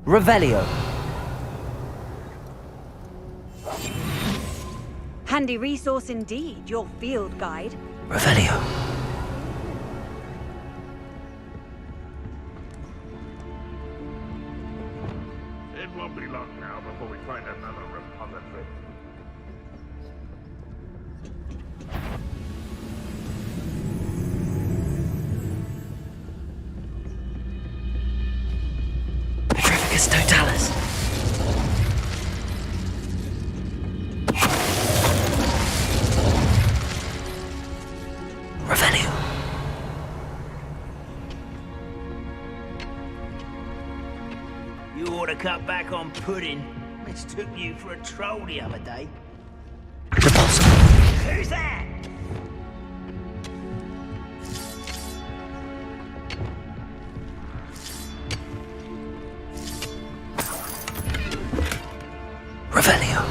Revelio. Handy resource indeed, your field guide. Revelio. It won't be long now before we find another repository. Petrificus totalis. Revelio. You ought to cut back on pudding. Mistook you for a troll the other day. Repulsor. Who's that? Revelio.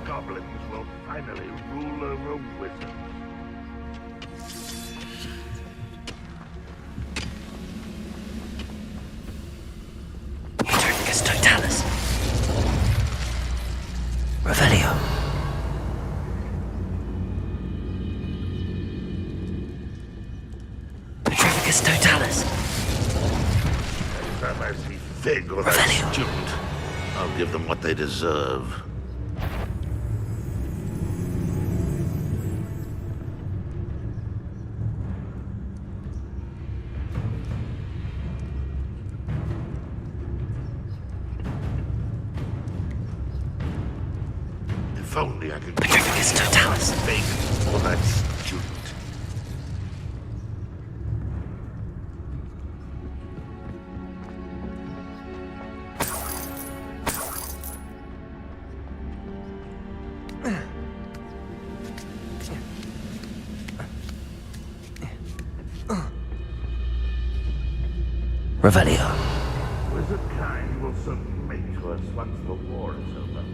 Goblins will finally rule over wizards. Petrificus totalis. Revelio. Petrificus totalis. Anytime I see Fig or that Revelio. student, I'll give them what they deserve. If only I could Petrificus totalis. Fig or that student. Revelio. Wizard kind will submit to us once the war is over.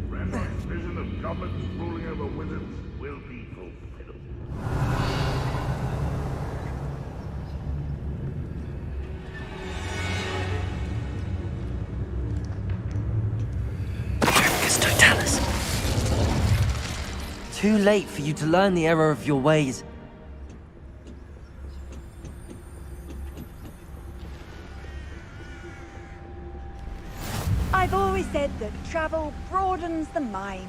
Ranrock's vision of goblins ruling over wizards will be fulfilled. Petrificus totalis. Too late for you to learn the error of your ways. I've always said that travel broadens the mind.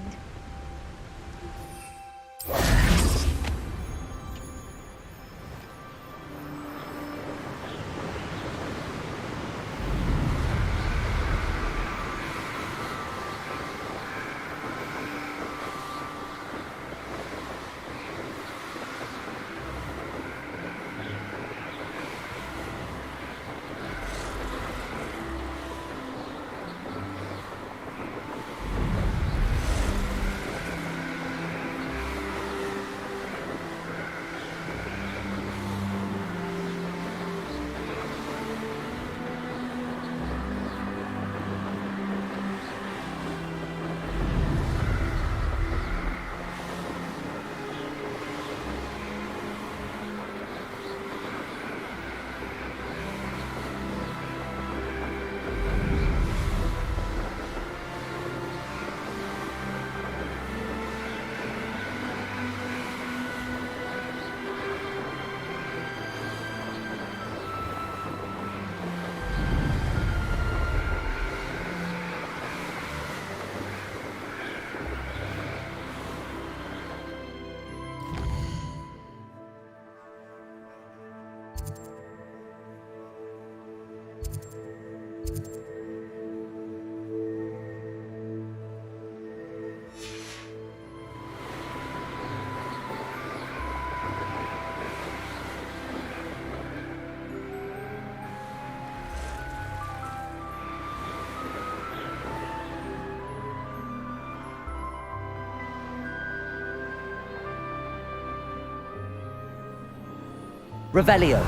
Revelio.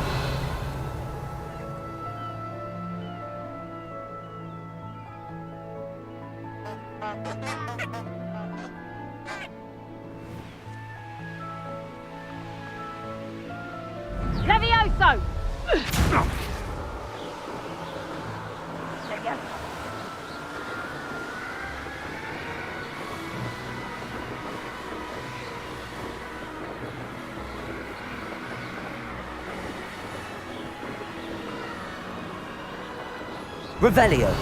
Levioso! Revelio.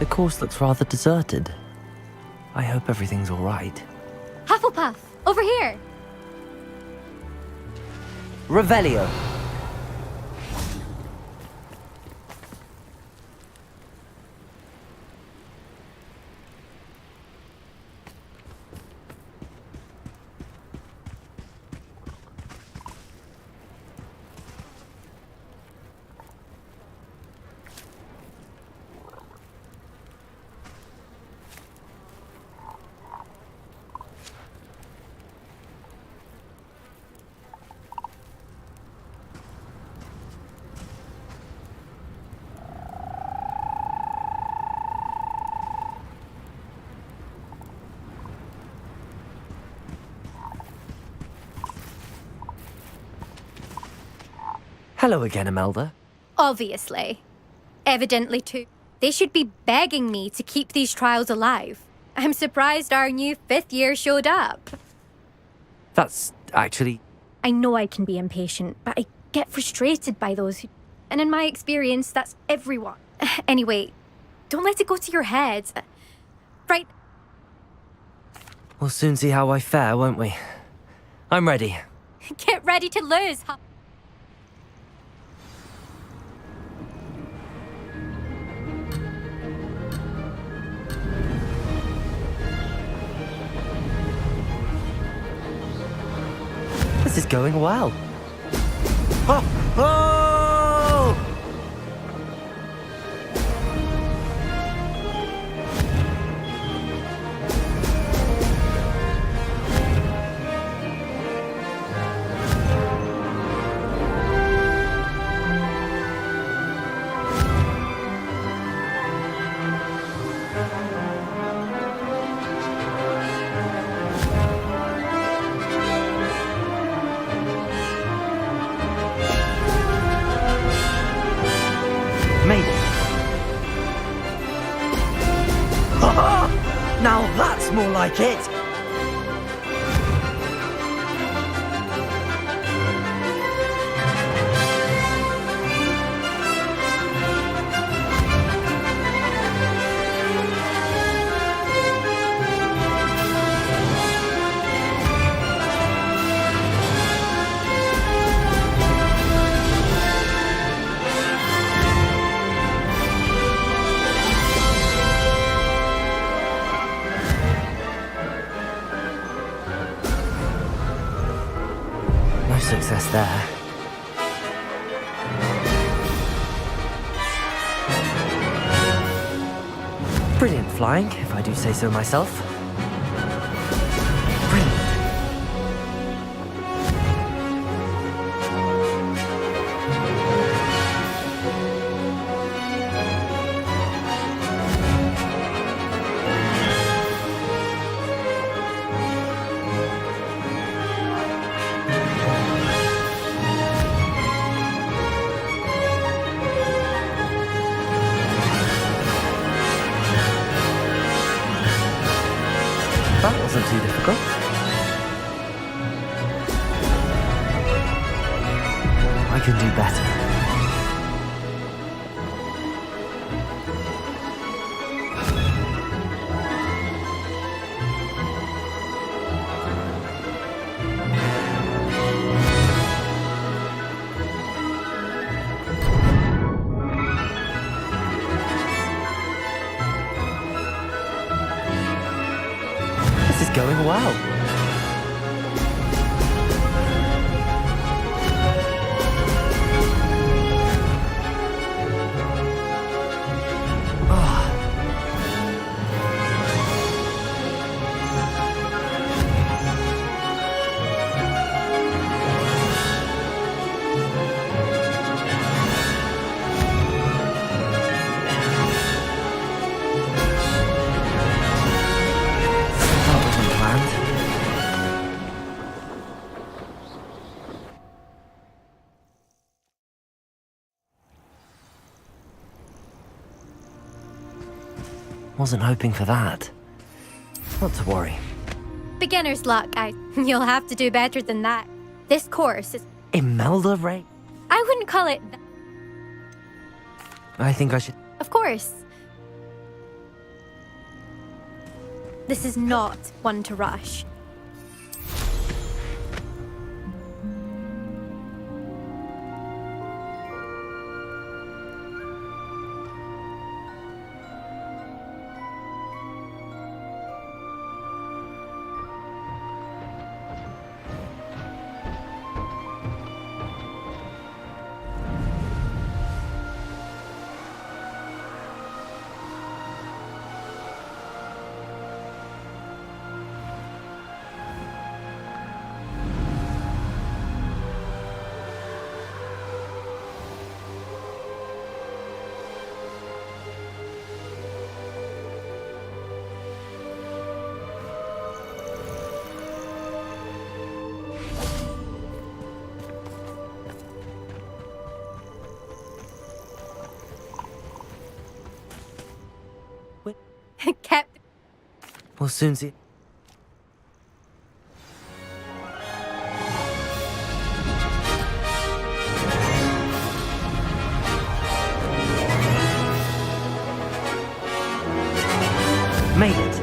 The course looks rather deserted. I hope everything's all right. Hufflepuff, over here. Revelio. Hello again, Imelda. Obviously. Evidently too. They should be begging me to keep these trials alive. I'm surprised our new 5th year showed up. That's actually... I know I can be impatient, but I get frustrated by those who... And in my experience, that's everyone. Anyway, don't let it go to your head. Right. We'll soon see how I fare, won't we? I'm ready. Get ready to lose. This is going well. Oh! Oh! Maybe. Now that's more like it! No success there. Brilliant flying, if I do say so myself. Brilliant. That wasn't too difficult. can do better. This is going well. That wasn't planned. Wasn't hoping for that. Not to worry. Beginner's luck. You'll have to do better than that. This course is... Imelda Ray? I wouldn't call it... I think I should... Of course. This is not one to rush. Kept... We'll soon see... Made it.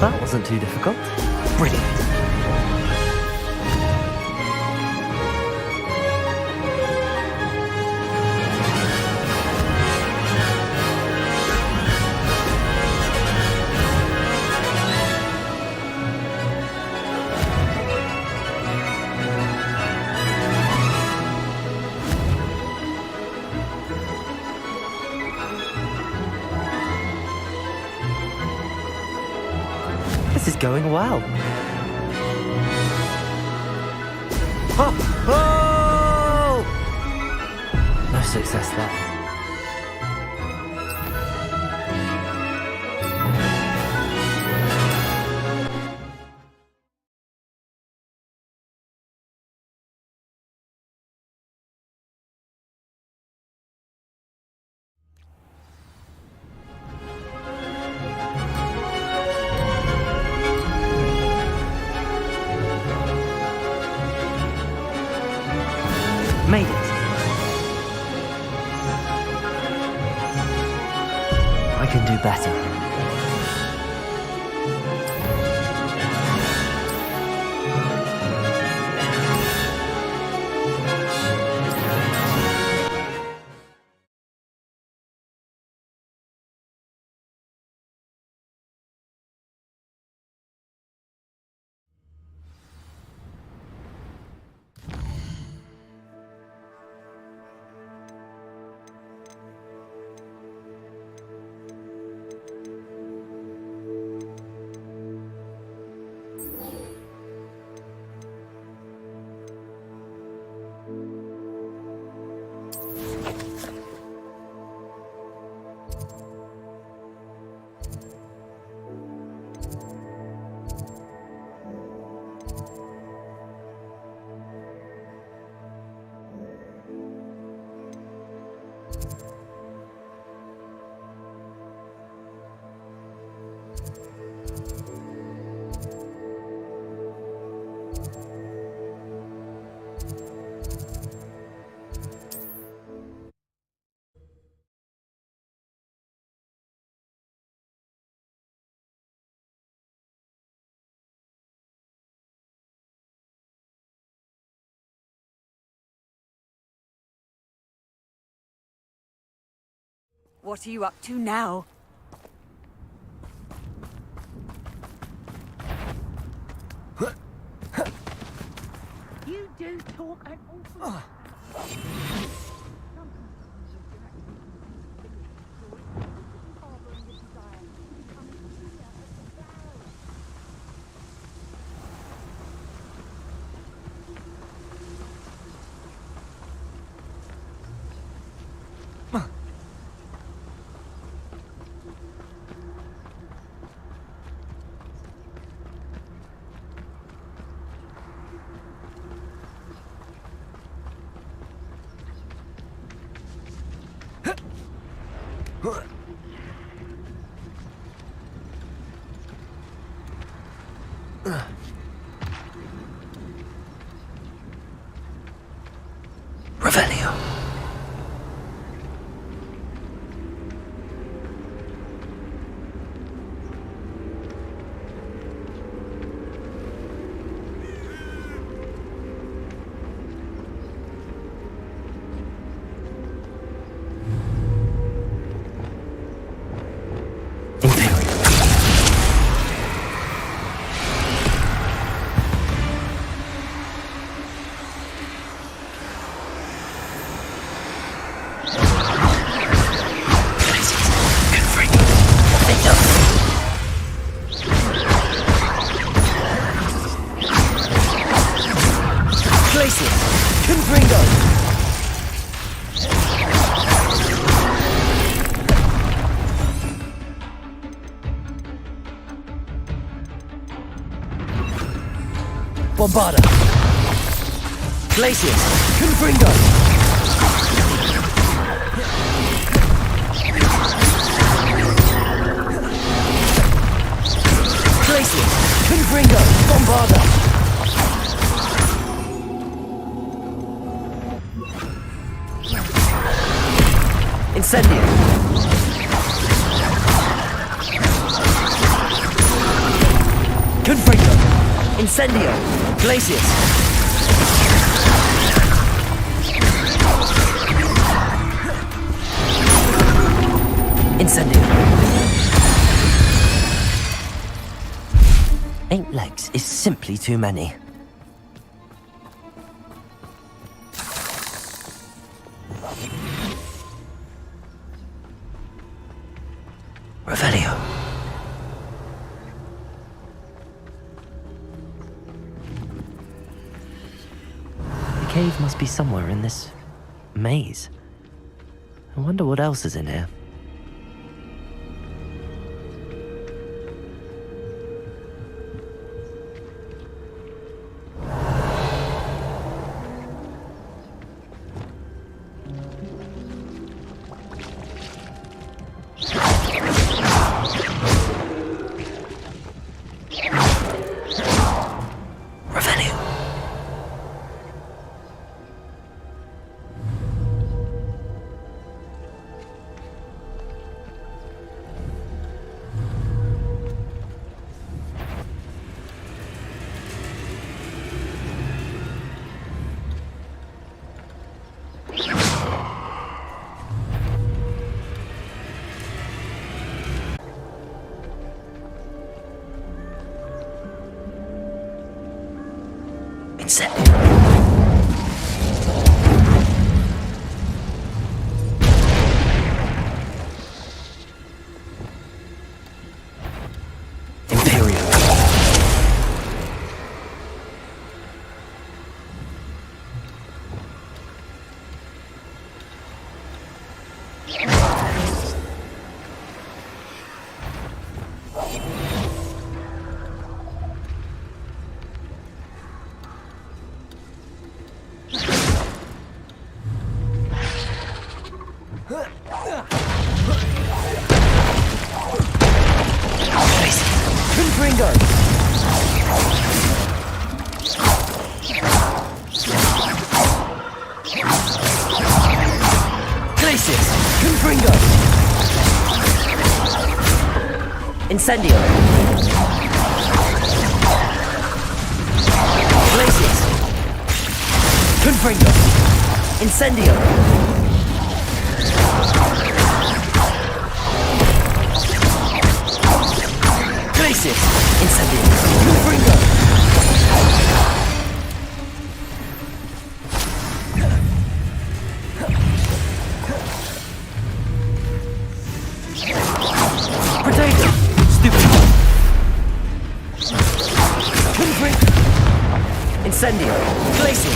That wasn't too difficult. Brilliant. This is going well. Oh! Oh! No success there. Made it. I can do better. What are you up to now? You do talk an awful lot. Revelio. Bombarda. Glacius. Confringo. Glacius. Confringo. Bombarda. Incendio. Confringo. Incendio. Glacius. Incendio. 8 legs is simply too many. Revelio. The cave must be somewhere in this maze. I wonder what else is in here. Incendio. Glacius. Confringo. Incendio. Incendio! Glacius!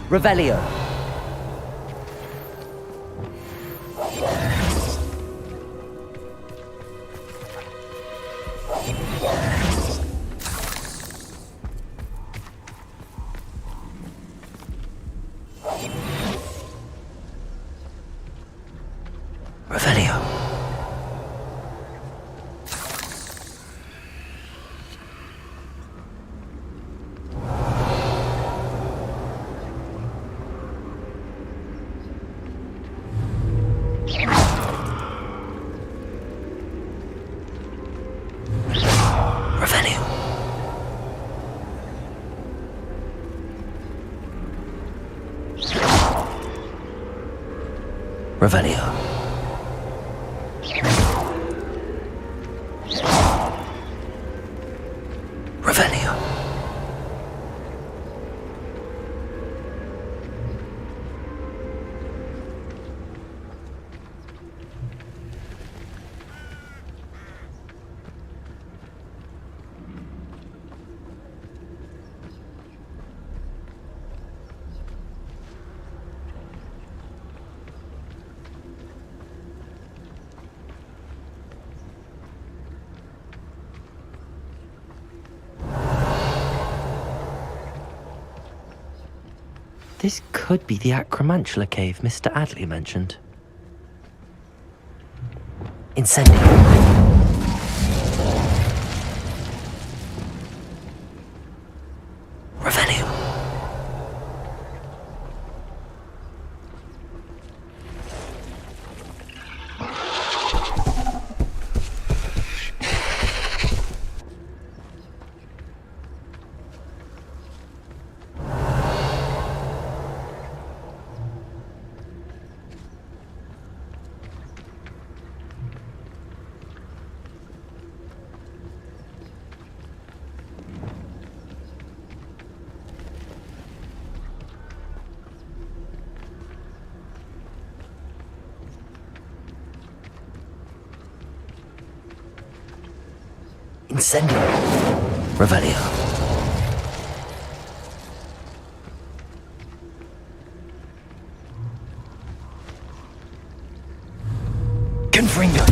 Revelio! Revelio. Revelio. Revelio. Revelio. This could be the Acromantula cave Mr. Adley mentioned. Incendio. Revelio. Incendio. Revelio. Confringo.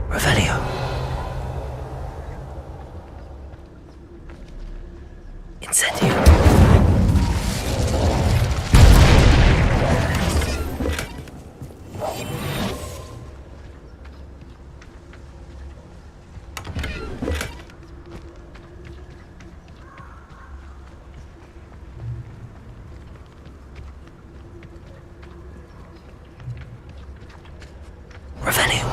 Revelio. Incendio. Revelio.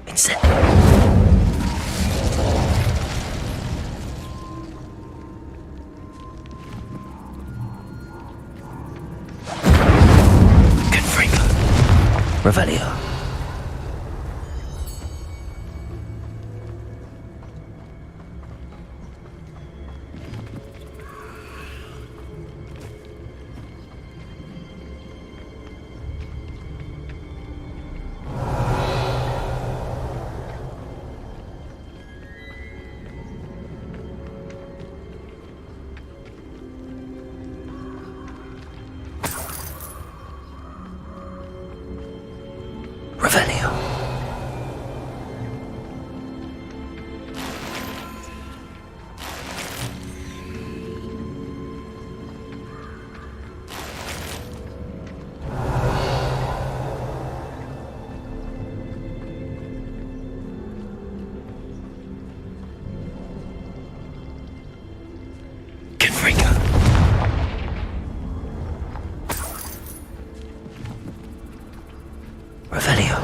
Incendio. Confringo. Revelio. Revelio. Confringo. Revelio.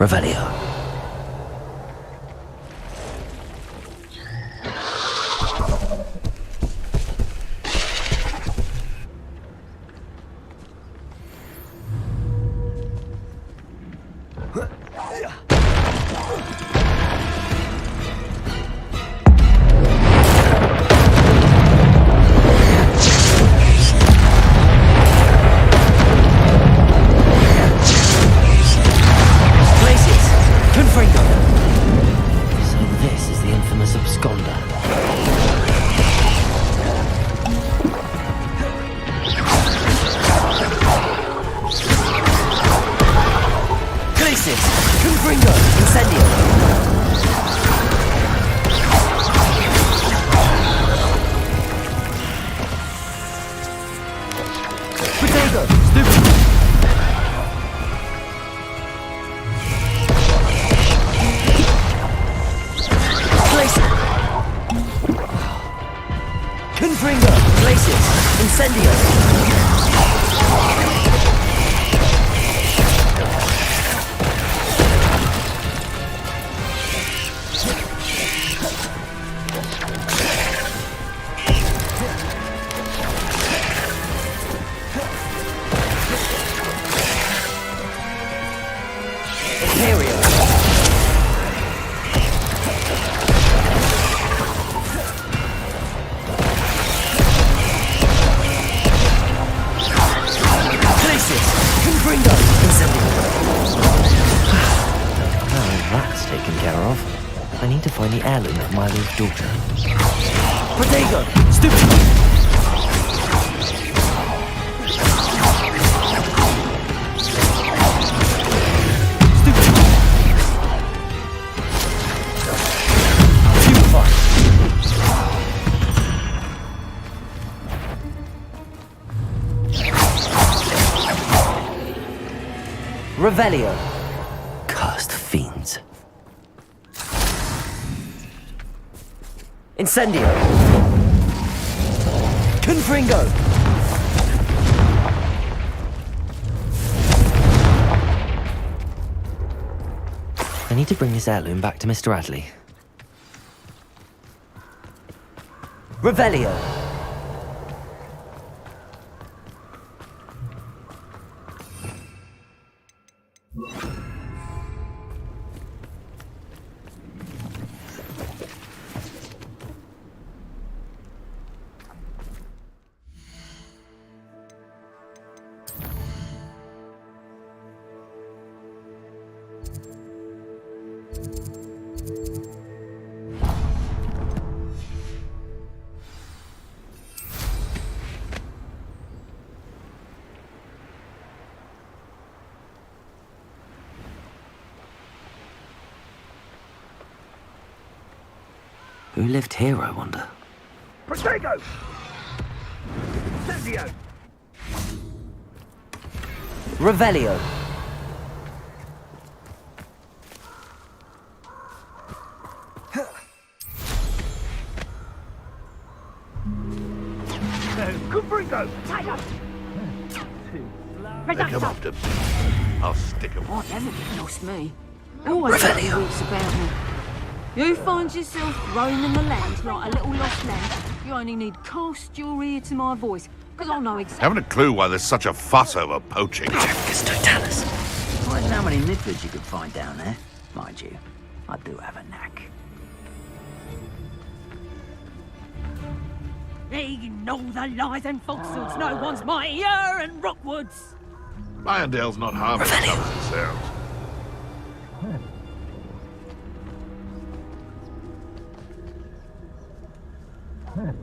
Revelio. Daughter. Protego! Stupid! Stupefy! Revelio. Cursed fiends. Incendio! Confringo! I need to bring this heirloom back to Mr. Adley. Revelio! Who lived here, I wonder? Protego! Incendio! Revelio. Confringo! They come after me. I'll stick 'em. Oh, never get lost me. Always got wits about me. You find yourself roaming the land like a little lost lamb, you only need cast your ear to my voice, because I'll know exactly. Haven't a clue why there's such a fuss over poaching. It's Totalis. I don't know how many midfields you could find down there. Mind you, I do have a knack. They know the lies and falsehoods no one's mightier and Rockwoods. Irondale's not half as tough as it sounds. I'm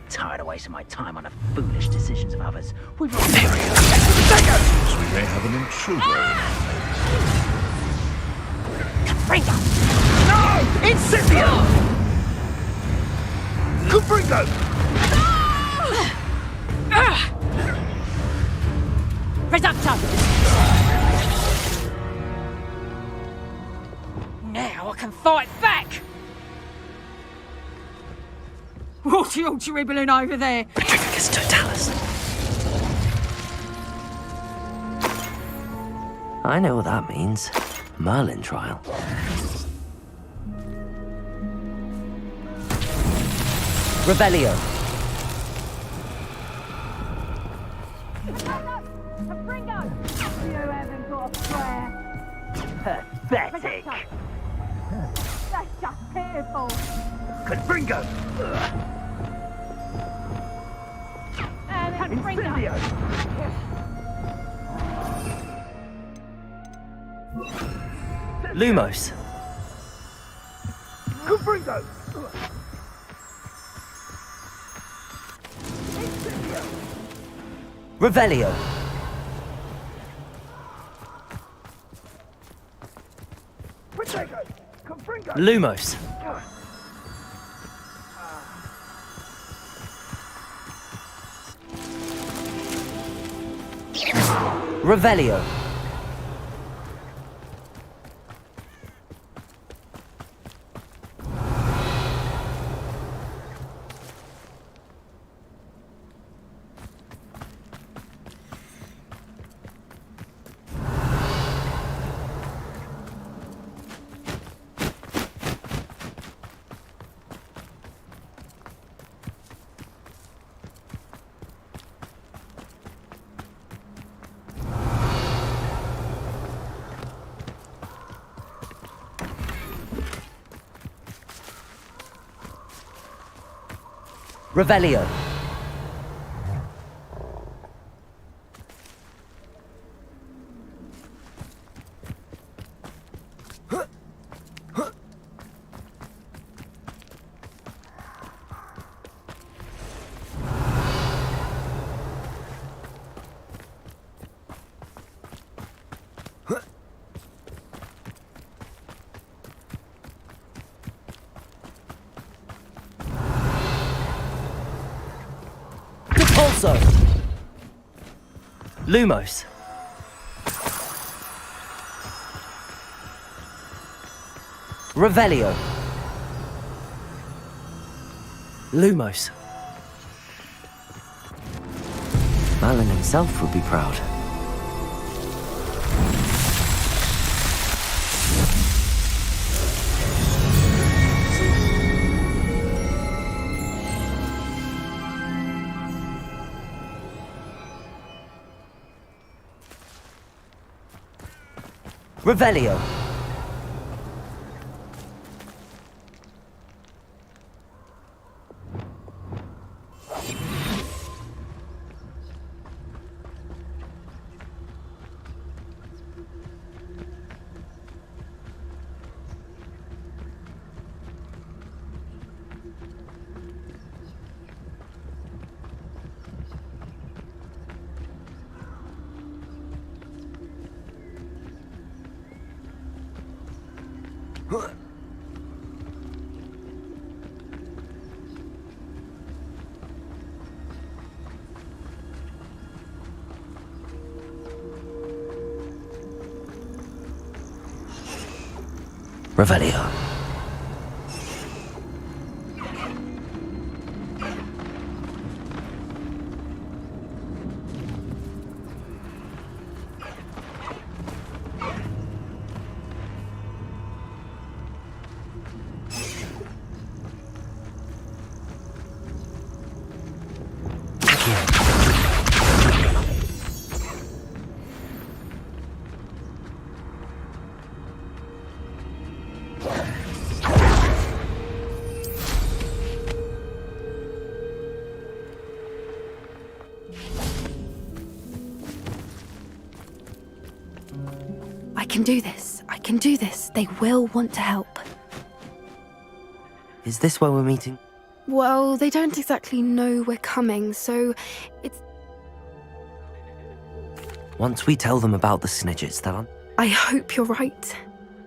tired of wasting my time on the foolish decisions of others. We've got Seems we may have an intruder. Confringo! No! Incendio! Confringo! Reducto! Now I can fight back! What are you dribbling over there? Petrificus totalis. I know what that means. Merlin trial. Revelio. Pathetic. That's just pitiful. Confringo. Incendio. Lumos. Confringo. Revelio. Confringo. Lumos. Revelio. Revelio. Also, Lumos. Revelio. Lumos. Merlin himself would be proud. Revelio. Revelio. I can do this. I can do this. They will want to help. Is this where we're meeting? Well, they don't exactly know we're coming, so it's... Once we tell them about the snidgets, they'll... I hope you're right.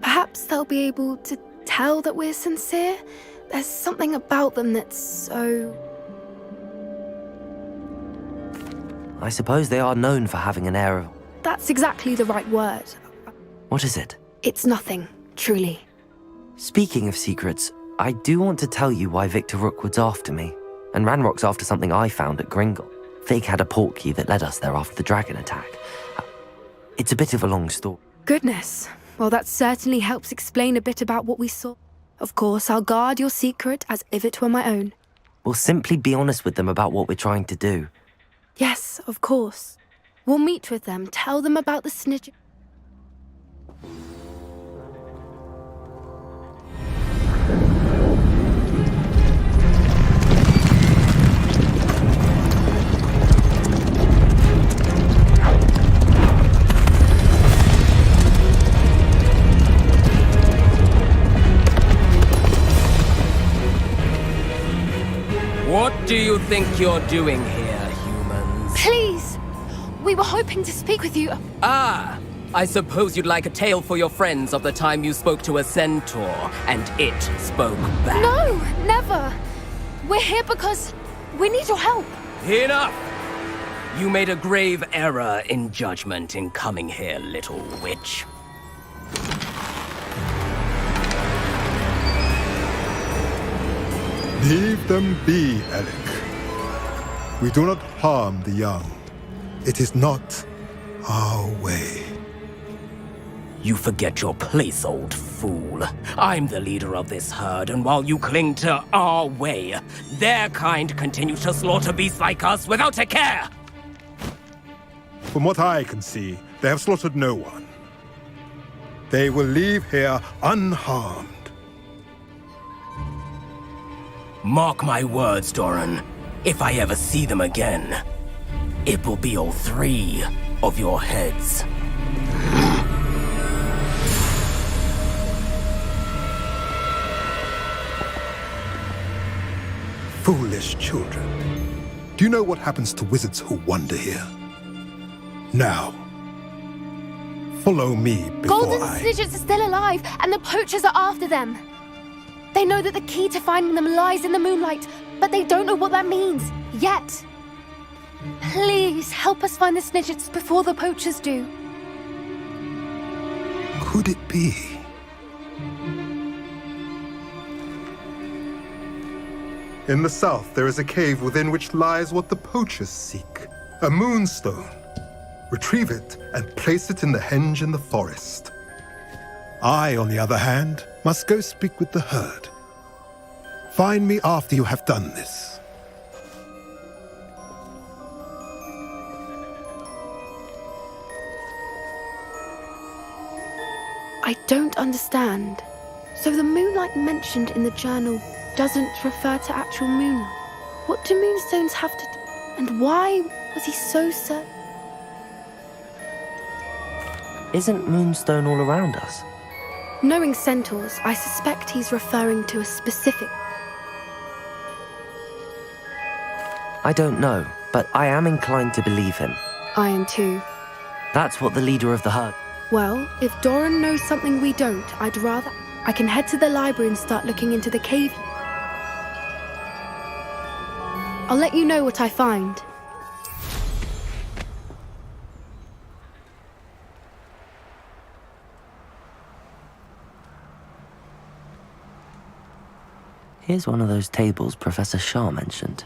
Perhaps they'll be able to tell that we're sincere. There's something about them that's so... I suppose they are known for having an air of... That's exactly the right word. What is it? It's nothing, truly. Speaking of secrets, I do want to tell you why Victor Rookwood's after me. and Ranrock's after something I found at Gringle. Fig had a portkey that led us there after the dragon attack. It's a bit of a long story. Goodness. Well, that certainly helps explain a bit about what we saw. Of course, I'll guard your secret as if it were my own. We'll simply be honest with them about what we're trying to do. Yes, of course. We'll meet with them, tell them about the snitch. What do you think you're doing here, humans? Please! We were hoping to speak with you. Ah! I suppose you'd like a tale for your friends of the time you spoke to a centaur, and it spoke back. No, never. We're here because we need your help. Enough! You made a grave error in judgment in coming here, little witch. Leave them be, Alec. We do not harm the young. It is not our way. You forget your place, old fool. I'm the leader of this herd, and while you cling to our way, their kind continue to slaughter beasts like us without a care! From what I can see, they have slaughtered no one. They will leave here unharmed. Mark my words, Doran. If I ever see them again, it will be all 3 of your heads. Foolish children. Do you know what happens to wizards who wander here? Now, follow me before Golden Snidgets are still alive, and the poachers are after them. They know that the key to finding them lies in the moonlight, but they don't know what that means, yet. Please, help us find the Snidgets before the poachers do. Could it be? In the south, there is a cave within which lies what the poachers seek. A moonstone. Retrieve it and place it in the henge in the forest. I, on the other hand, must go speak with the herd. Find me after you have done this. I don't understand. So the moonlight mentioned in the journal doesn't refer to actual moonlight. What do moonstones have to do? And why was he so certain? Isn't Moonstone all around us? Knowing centaurs, I suspect he's referring to a specific... I don't know, but I am inclined to believe him. I am too. That's what the leader of the herd... Well, if Doran knows something we don't, I'd rather... I can head to the library and start looking into the cave. I'll let you know what I find. Here's one of those tables Professor Shah mentioned.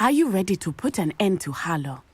Are you ready to put an end to Harlow?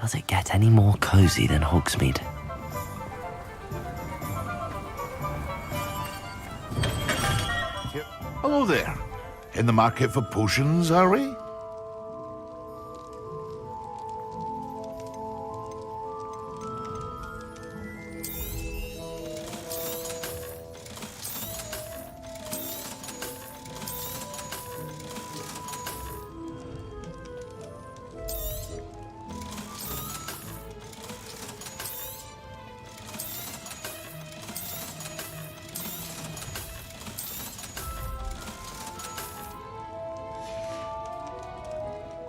Does it get any more cozy than Hogsmeade? Hello there. In the market for potions, are we?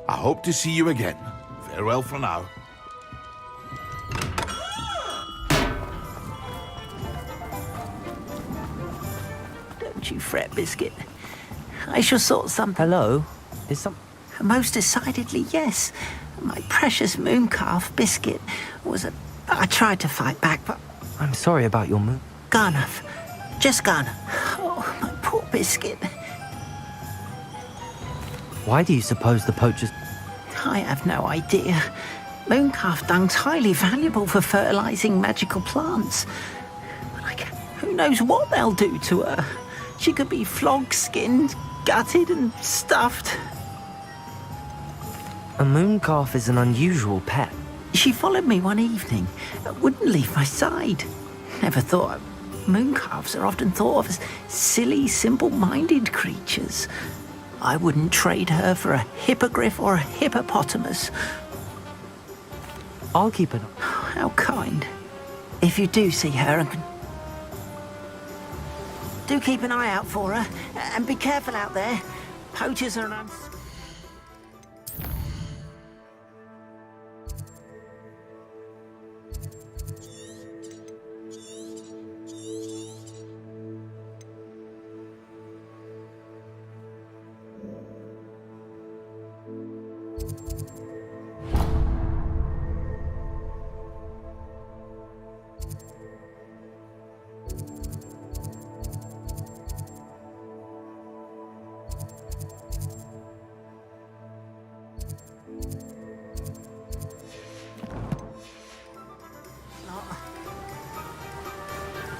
I hope to see you again. Farewell for now. Don't you fret, Biscuit. I shall sort something. Hello? Is some... Most decidedly, yes. My precious mooncalf, Biscuit, was a... I tried to fight back, but... I'm sorry about your moon. Gone off. Just gone. Oh, my poor Biscuit. Why do you suppose the poachers... I have no idea. Mooncalf dung's highly valuable for fertilizing magical plants. But who knows what they'll do to her? She could be flogged, skinned, gutted and stuffed. A mooncalf is an unusual pet. She followed me one evening, wouldn't leave my side. Never thought. Mooncalves are often thought of as silly, simple-minded creatures. I wouldn't trade her for a hippogriff or a hippopotamus. I'll keep an eye. How kind. If you do see her and do keep an eye out for her, and be careful out there. Poachers are an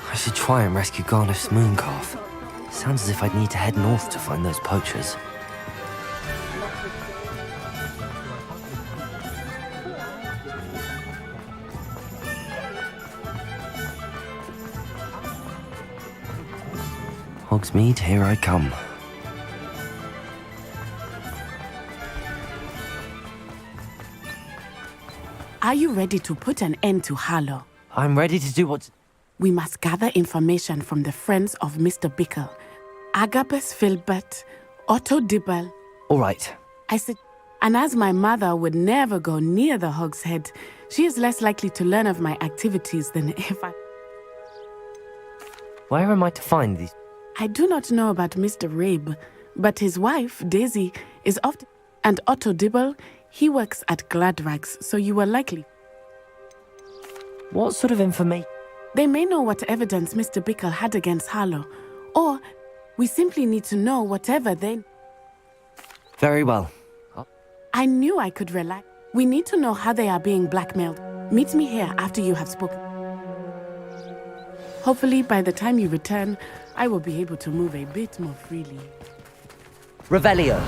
I should try and rescue Garneth's mooncalf. Sounds as if I'd need to head north to find those poachers. Hogsmeade, here I come. Are you ready to put an end to Harlow? I'm ready to do what's... We must gather information from the friends of Mr. Bickle. Agabus Filbert, Otto Dibble. All right. I said, and as my mother would never go near the Hog's Head, she is less likely to learn of my activities than if I... Where am I to find these? I do not know about Mr. Rabe, but his wife, Daisy, is often... And Otto Dibble, he works at Gladrags, so you are likely... What sort of information? They may know what evidence Mr. Bickle had against Harlow, or we simply need to know whatever they... Very well. I knew I could rely. We need to know how they are being blackmailed. Meet me here after you have spoken. Hopefully, by the time you return, I will be able to move a bit more freely. Revelio.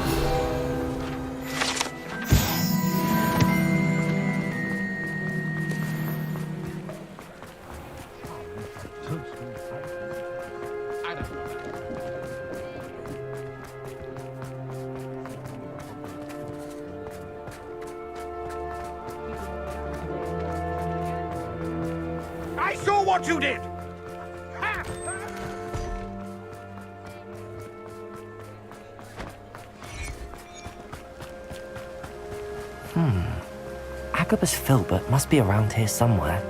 I saw what you did! Ha! Agabus Filbert must be around here somewhere.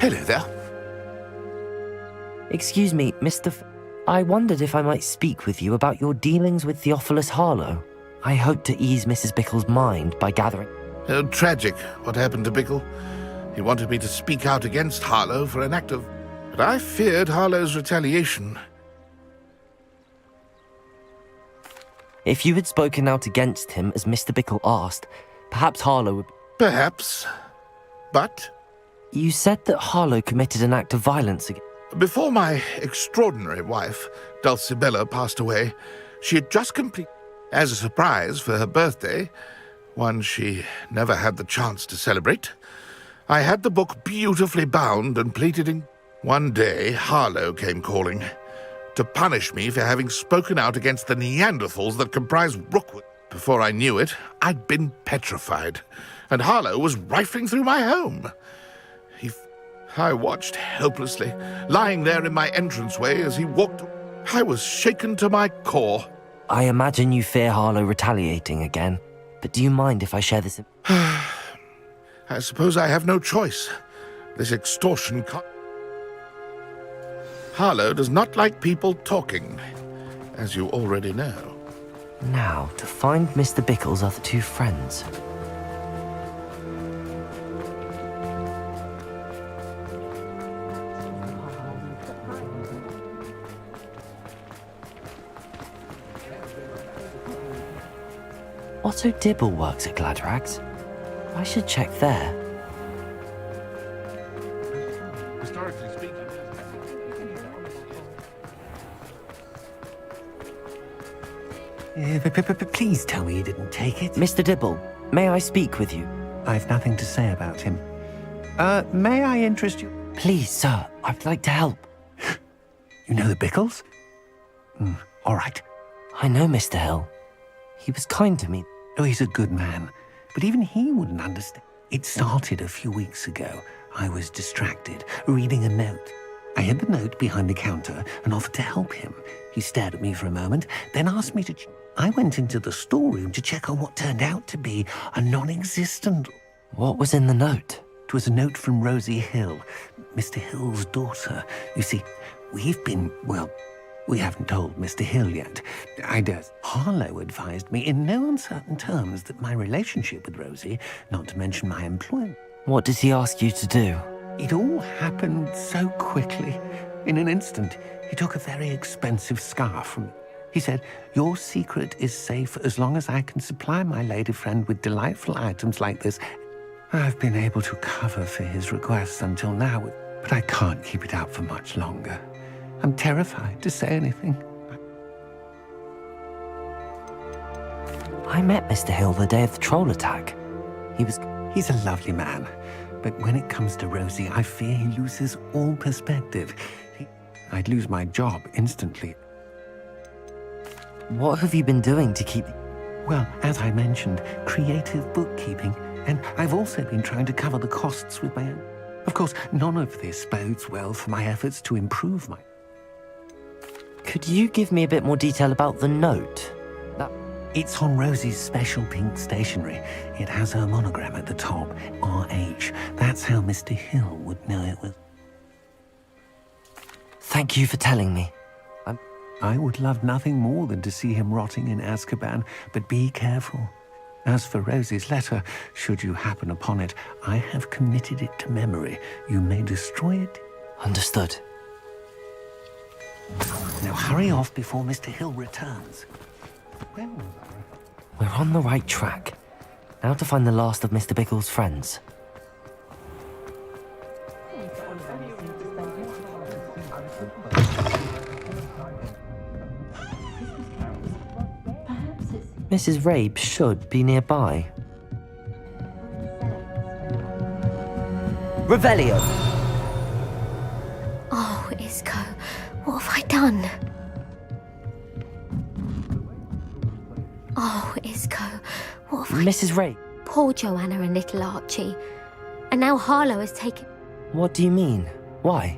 Hello there. Excuse me, I wondered if I might speak with you about your dealings with Theophilus Harlow. I hoped to ease Mrs. Bickle's mind by gathering... Tragic, what happened to Bickle. He wanted me to speak out against Harlow for an act of... But I feared Harlow's retaliation. If you had spoken out against him as Mr. Bickle asked, perhaps Harlow would... Perhaps. But... You said that Harlow committed an act of violence against... Before my extraordinary wife, Dulcibella, passed away, she had just completed, as a surprise for her birthday, one she never had the chance to celebrate, I had the book beautifully bound and plated in... One day, Harlow came calling to punish me for having spoken out against the Neanderthals that comprise Rookwood. Before I knew it, I'd been petrified, and Harlow was rifling through my home. I watched helplessly, lying there in my entranceway as he walked. I was shaken to my core. I imagine you fear Harlow retaliating again, but do you mind if I share this... I suppose I have no choice. This extortion Harlow does not like people talking, as you already know. Now, to find Mr. Bickle's other two friends. Otto Dibble works at Gladrags. I should check there. Historically speaking... Please tell me you didn't take it. Mr. Dibble, may I speak with you? I've nothing to say about him. May I interest you? Please, sir, I'd like to help. You know the Bickles? All right. I know Mr. Hill. He was kind to me. Oh, he's a good man. But even he wouldn't understand. It started a few weeks ago. I was distracted, reading a note. I hid the note behind the counter and offered to help him. He stared at me for a moment, then asked me to... I went into the storeroom to check on what turned out to be a non-existent... What was in the note? It was a note from Rosie Hill, Mr. Hill's daughter. You see, we've been, well, we haven't told Mr. Hill yet. I guess Harlow advised me in no uncertain terms that my relationship with Rosie, not to mention my employment... What did he ask you to do? It all happened so quickly. In an instant, he took a very expensive scarf from me. He said, "Your secret is safe as long as I can supply my lady friend with delightful items like this." I've been able to cover for his requests until now, but I can't keep it out for much longer. I'm terrified to say anything. I met Mr. Hill the day of the troll attack. He's a lovely man, but when it comes to Rosie, I fear he loses all perspective. I'd lose my job instantly. What have you been doing to keep... Well, as I mentioned, creative bookkeeping, and I've also been trying to cover the costs with my own. Of course, none of this bodes well for my efforts to improve my... Could you give me a bit more detail about the note? It's on Rosie's special pink stationery. It has her monogram at the top, RH. That's how Mr. Hill would know it was... Thank you for telling me. I would love nothing more than to see him rotting in Azkaban, but be careful. As for Rosie's letter, should you happen upon it, I have committed it to memory. You may destroy it. Understood. Now hurry off before Mr. Hill returns. We're on the right track. Now to find the last of Mr. Bickle's friends. Mrs. Rabe should be nearby. Revelio! Oh, Isco, what have I done? Oh, Isco, what have Mrs. Rabe. Poor Joanna and little Archie. And now Harlow has taken... What do you mean? Why?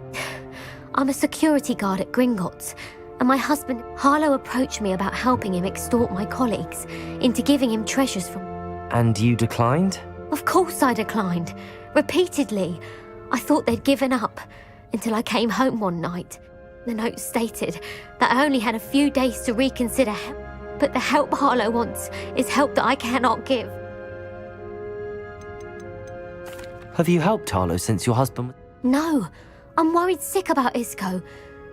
I'm a security guard at Gringotts, and my husband, Harlow, approached me about helping him extort my colleagues into giving him treasures from... And you declined? Of course I declined. Repeatedly. I thought they'd given up, until I came home one night. The note stated that I only had a few days to reconsider help, but the help Harlow wants is help that I cannot give. Have you helped Harlow since your husband... No, I'm worried sick about Isco,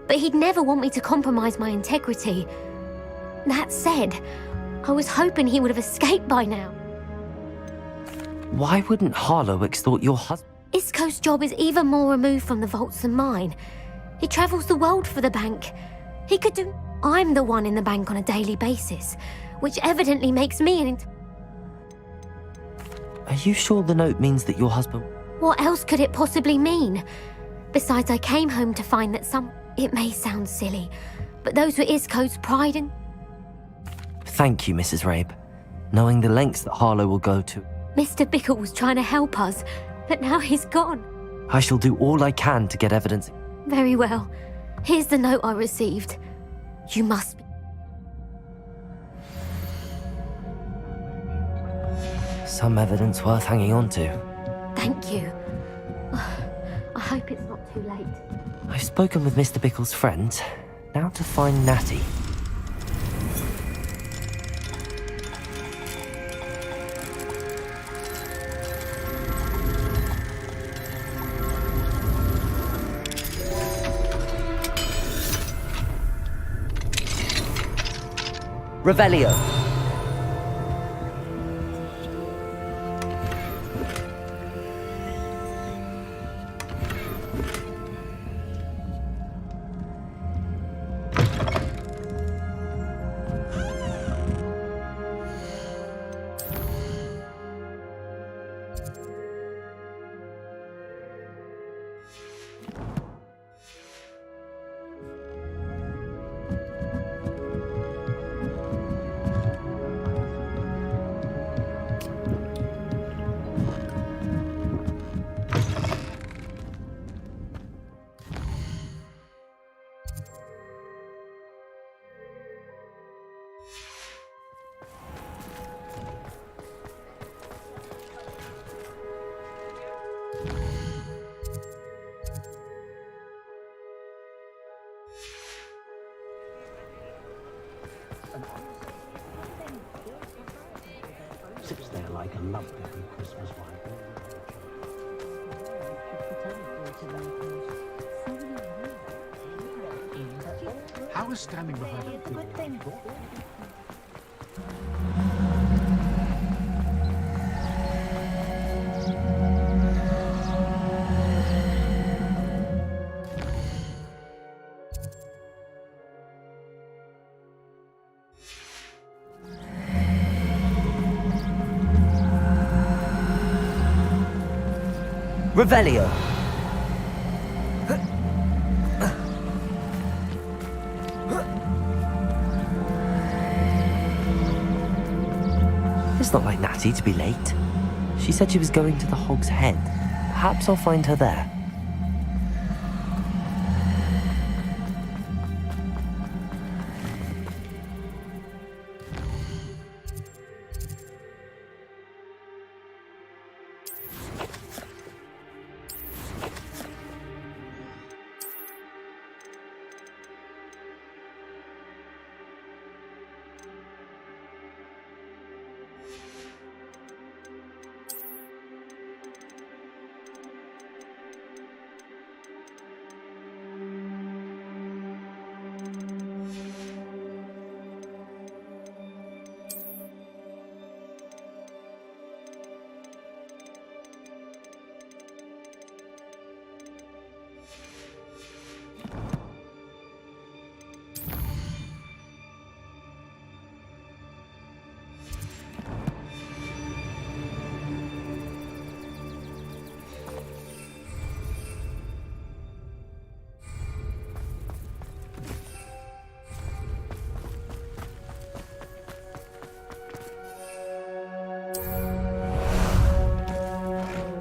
but he'd never want me to compromise my integrity. That said, I was hoping he would have escaped by now. Why wouldn't Harlow extort your husband? Isco's job is even more removed from the vaults than mine. He travels the world for the bank. He could do... I'm the one in the bank on a daily basis, which evidently makes me an... Are you sure the note means that your husband... What else could it possibly mean? Besides, I came home to find that some... It may sound silly, but those were Isco's pride and... Thank you, Mrs. Rabe. Knowing the lengths that Harlow will go to... Mr. Bickle was trying to help us, but now he's gone. I shall do all I can to get evidence... Very well. Here's the note I received. You must be... Some evidence worth hanging on to. Thank you. I hope it's not too late. I've spoken with Mr. Bickle's friends. Now to find Natty. Revelio. Sits there like a lovely Christmas wife. How is standing behind a good thing? Revelio! It's not like Natty to be late. She said she was going to the Hog's Head. Perhaps I'll find her there.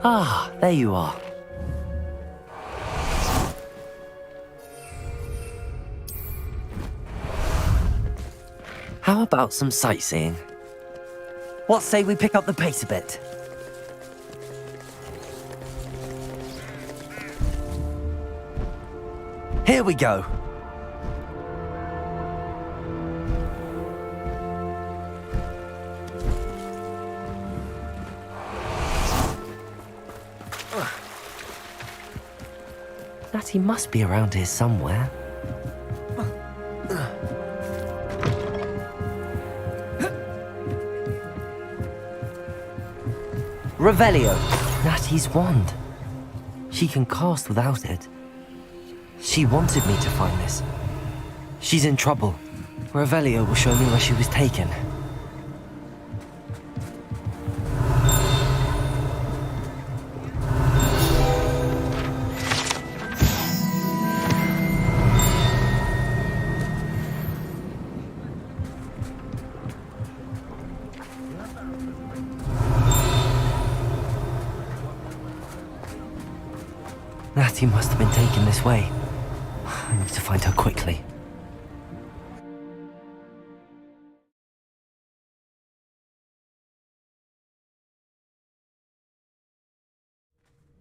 Ah, there you are. How about some sightseeing? What say we pick up the pace a bit? Here we go. Natty must be around here somewhere. Revelio! Natty's wand. She can cast without it. She wanted me to find this. She's in trouble. Revelio will show me where she was taken. Natty must have been taken this way. I need to find her quickly.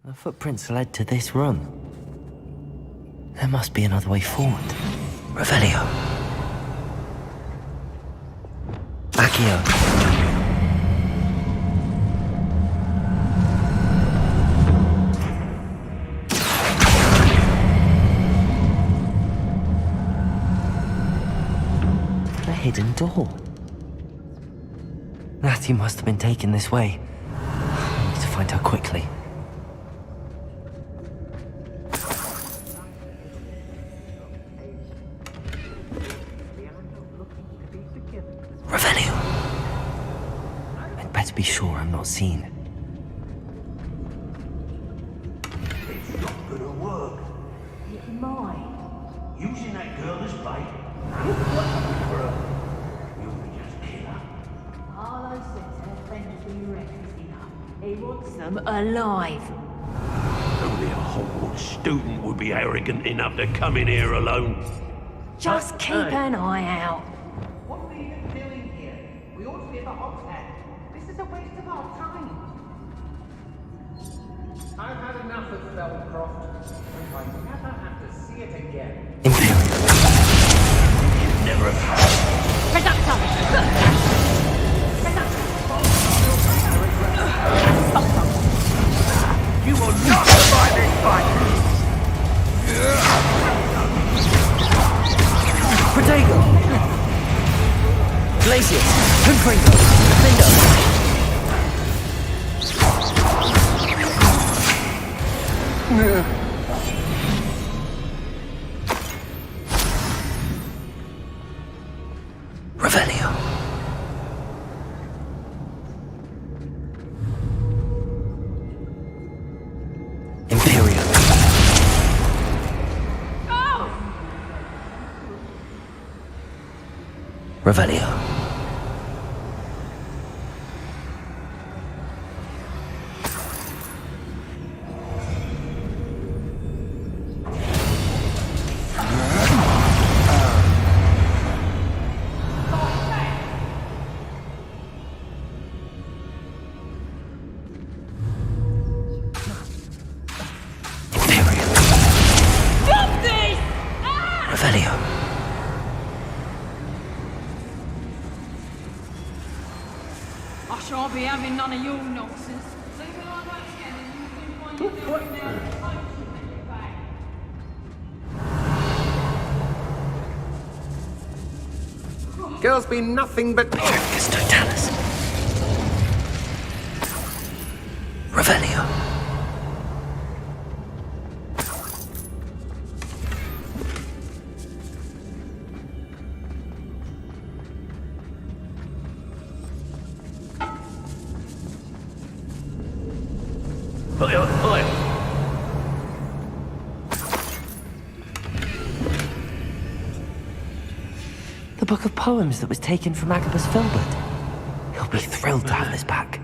The footprints led to this room. There must be another way forward. Revelio. Accio. Hidden door. Natty must have been taken this way. I need to find her quickly. Revelio! I'd better be sure I'm not seen. It's not gonna work. It might. Using that girl as bait. Harlow says her friend will be resting up. He wants them alive. Only a Hogwarts student would be arrogant enough to come in here alone. Just keep an eye out. What are we even doing here? We ought to be at the Hog's Head. This is a waste of our time. I've had enough of Feldcroft. I never have to see it again. Never have. Reductor! Revelio. Imperium. Revelio. Revelio. I shan't be having none of your nonsense. Leave it like that again and you can find yourself down the post and get back. Girls be nothing but... Tricus totalis. Revelio. Oi, oi, oi. The book of poems that was taken from Agabus Filbert. He'll be thrilled to have this back.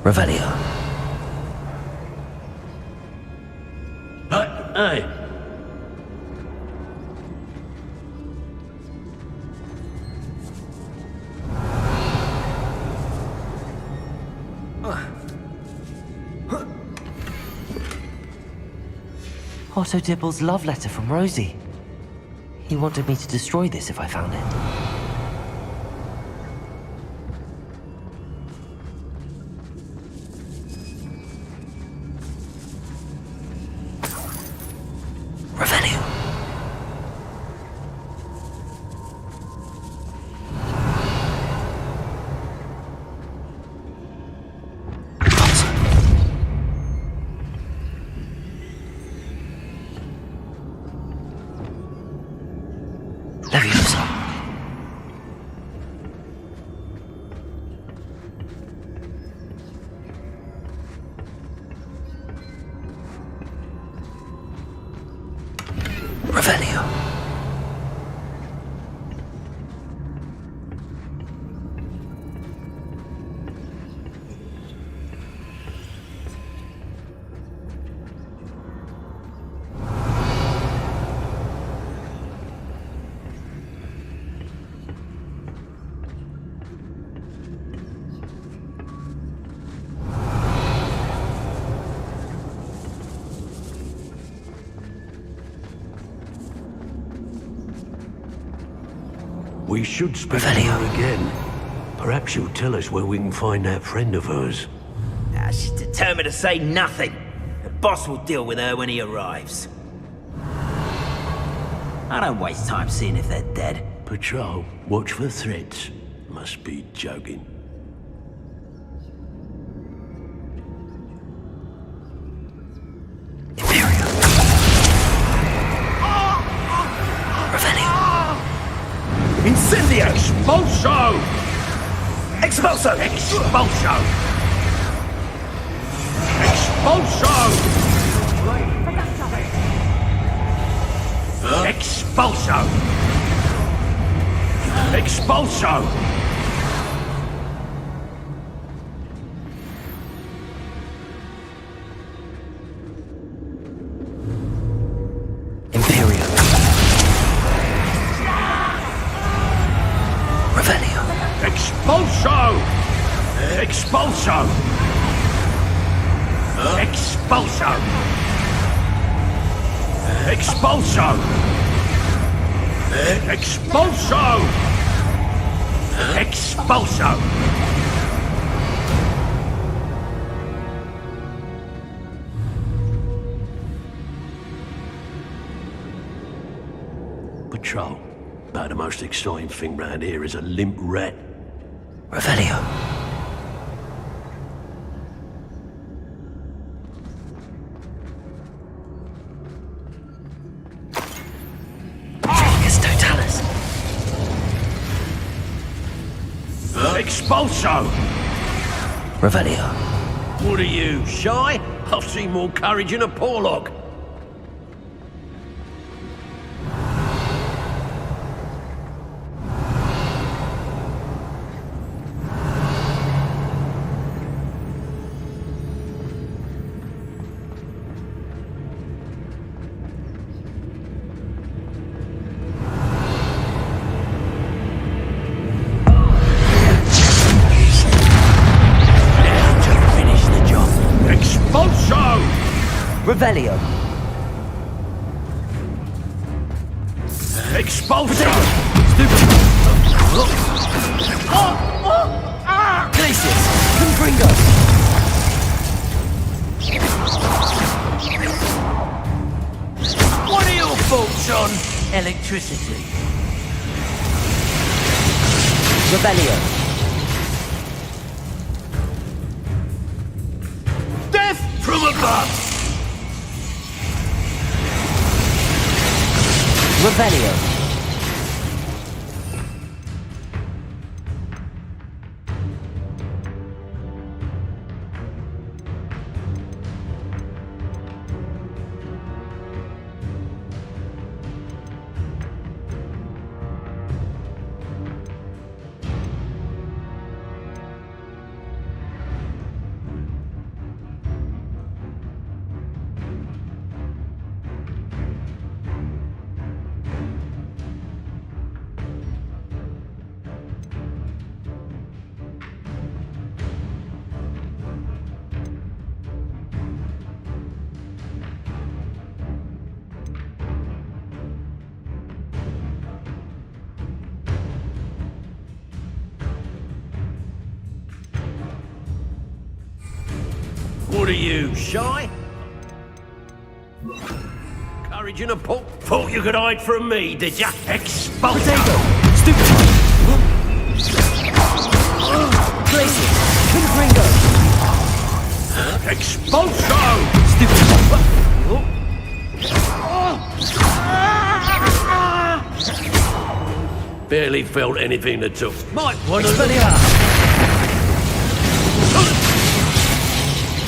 Revelio. Hey. Otto Dibble's love letter from Rosie. He wanted me to destroy this if I found it. Revelio. Leviosa. Revelio. We should speak to her again. Perhaps she'll tell us where we can find that friend of hers. She's determined to say nothing. The boss will deal with her when he arrives. I don't waste time seeing if they're dead. Patrol, watch for threats. Must be joking. Incendio! Expulso! Expulso! Expulso! Expulso! Expulso! Expulso! Expulso! Expulso! Expulso! Expulso! Expulso! Expulso! Patrol, About the most exciting thing round here is a limp rat. Revelio. Trigus Totalis. Expulso! Revelio. What are you, shy? I've seen more courage in a Porlock. Revelio. Expulso! Glacius. Confringo. What are your thoughts on electricity? Revelio. Death from above! Revelio. What are you, shy? Courage in a port. Thought you could hide from me, did ya? Expulso! Stupid. Glacius. Confringo. Expulso! Stupid. Barely felt anything at all. Might want to...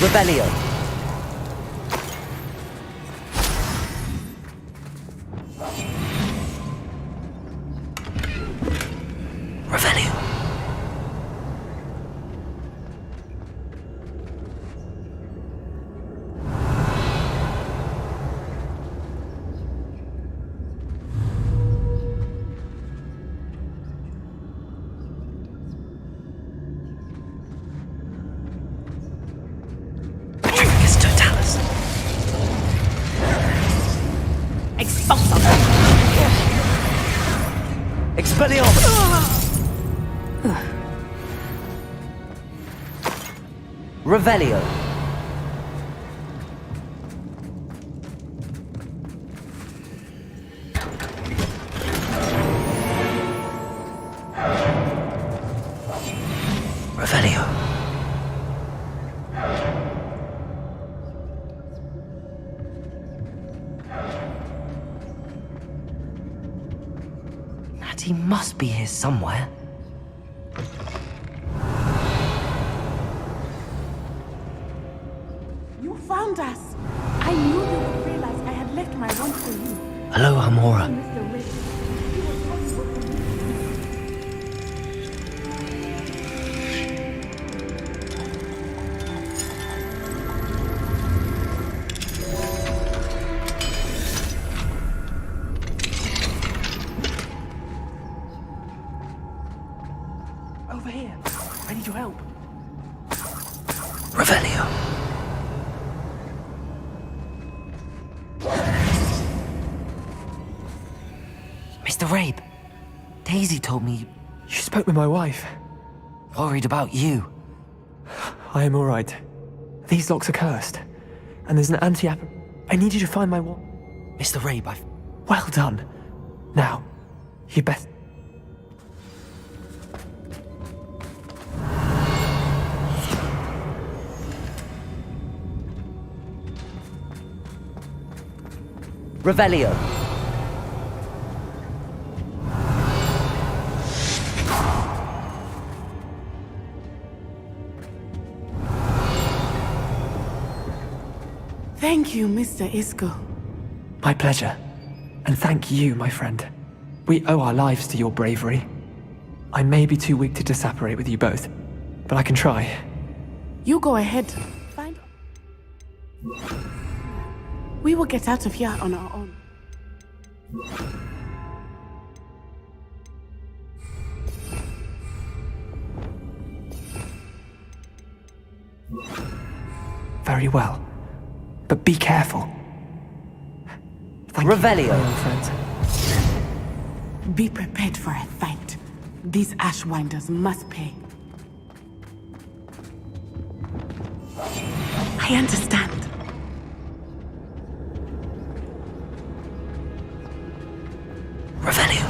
Revelio. Revelio. Trigus Totalis. Expulso. Expelliarmus. Revelio. Revelio. Natty must be here somewhere. You found us. I knew you would realize I had left my wand for you. Hello, Amora. Mr. Rick. He will tell you what to do. Over here. I need your help. Revelio. Mr. Rabe, Daisy told me You spoke with my wife. worried about you. I am all right. These locks are cursed. And there's an anti-app. I need you to find my wand. Mr. Rabe, I've... Well done. Now, You best. Revelio. Thank you, Mr. Isco. My pleasure. And thank you, my friend. We owe our lives to your bravery. I may be too weak to disapparate with you both, but I can try. You go ahead. Find. We will get out of here on our own. Very well. But be careful. Thank Revelio. You, my old friends. Be prepared for a fight. These Ashwinders must pay. I understand. Revelio.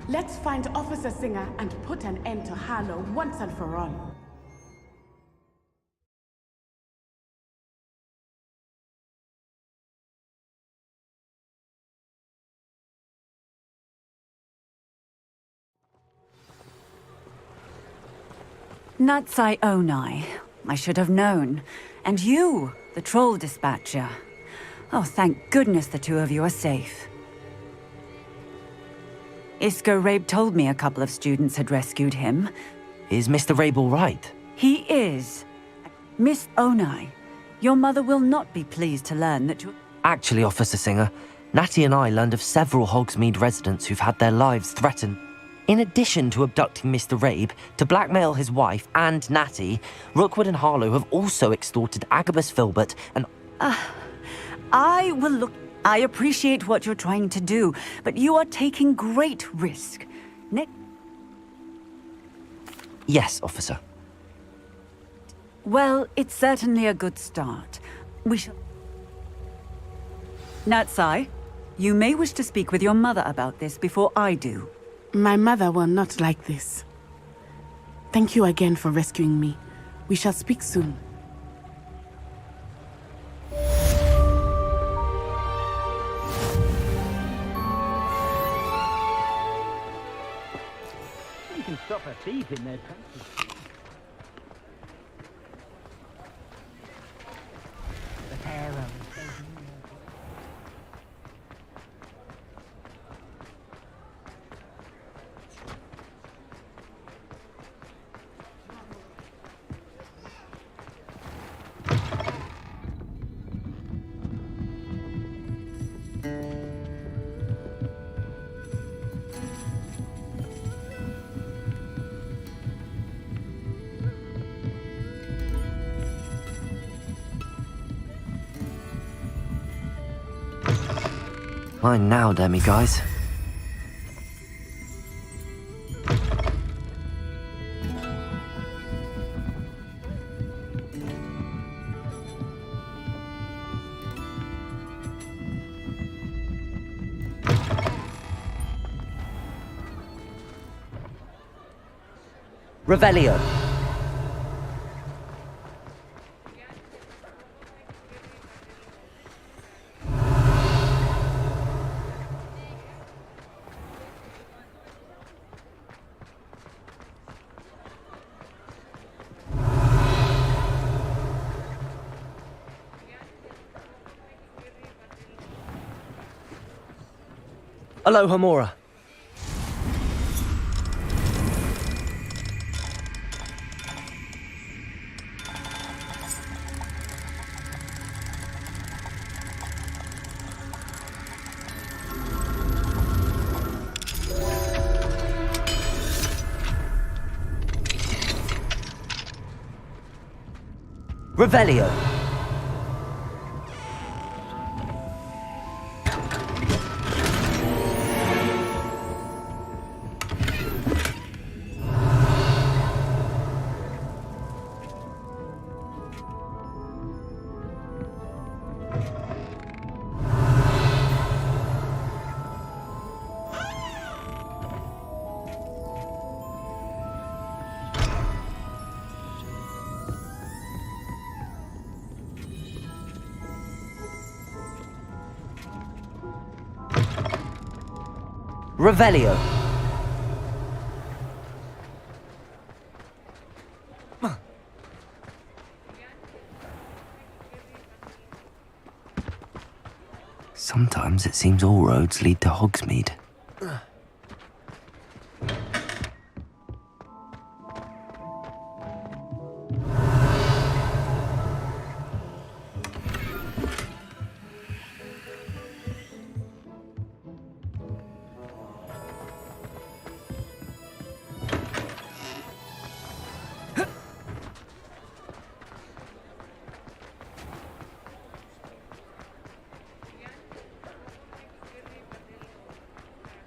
Let's find Officer Singer and put an end to Harlow once and for all. Natsai Onai. I should have known. And you, the troll dispatcher. Oh, thank goodness the two of you are safe. Isco Rabe told me a couple of students had rescued him. Is Mr. Rabe all right? He is. Miss Onai, your mother will not be pleased to learn that you... Actually, Officer Singer, Natty and I learned of several Hogsmeade residents who've had their lives threatened. In addition to abducting Mr. Rabe to blackmail his wife and Natty, Rookwood and Harlow have also extorted Agabus Filbert and... I will look... I appreciate what you're trying to do, but you are taking great risk. Yes, officer. Well, it's certainly a good start. We shall... Natsai, you may wish to speak with your mother about this before I do. My mother will not like this. Thank you again for rescuing me. We shall speak soon. You can stop a thief in their tracks. The harem. Mine now, Demi, guys. Revelio. Aloha Mora. Revelio. Revelio. Sometimes it seems all roads lead to Hogsmeade.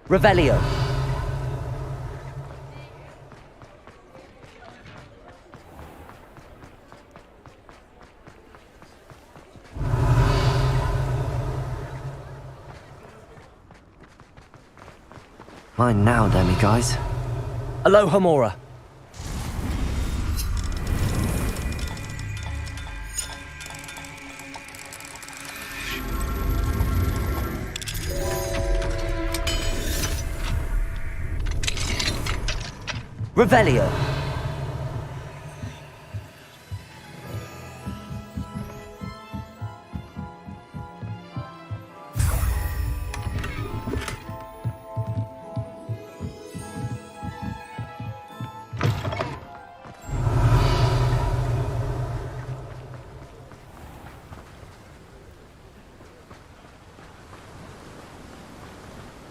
Revelio. Mine now, guys. Aloha Mora. Revelio.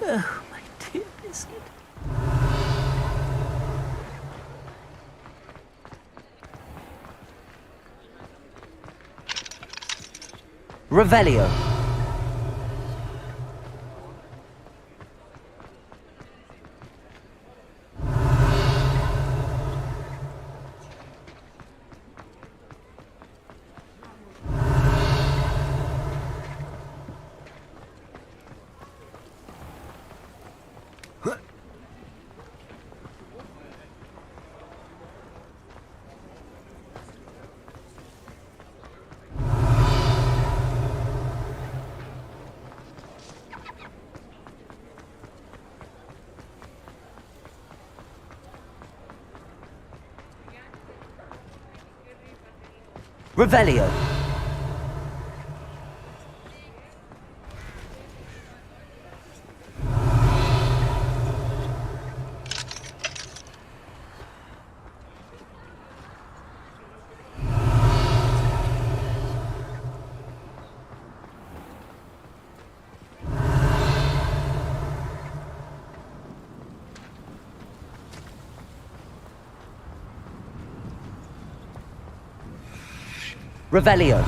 Oh, my dear biscuit. Revelio. Revelio. Revelio.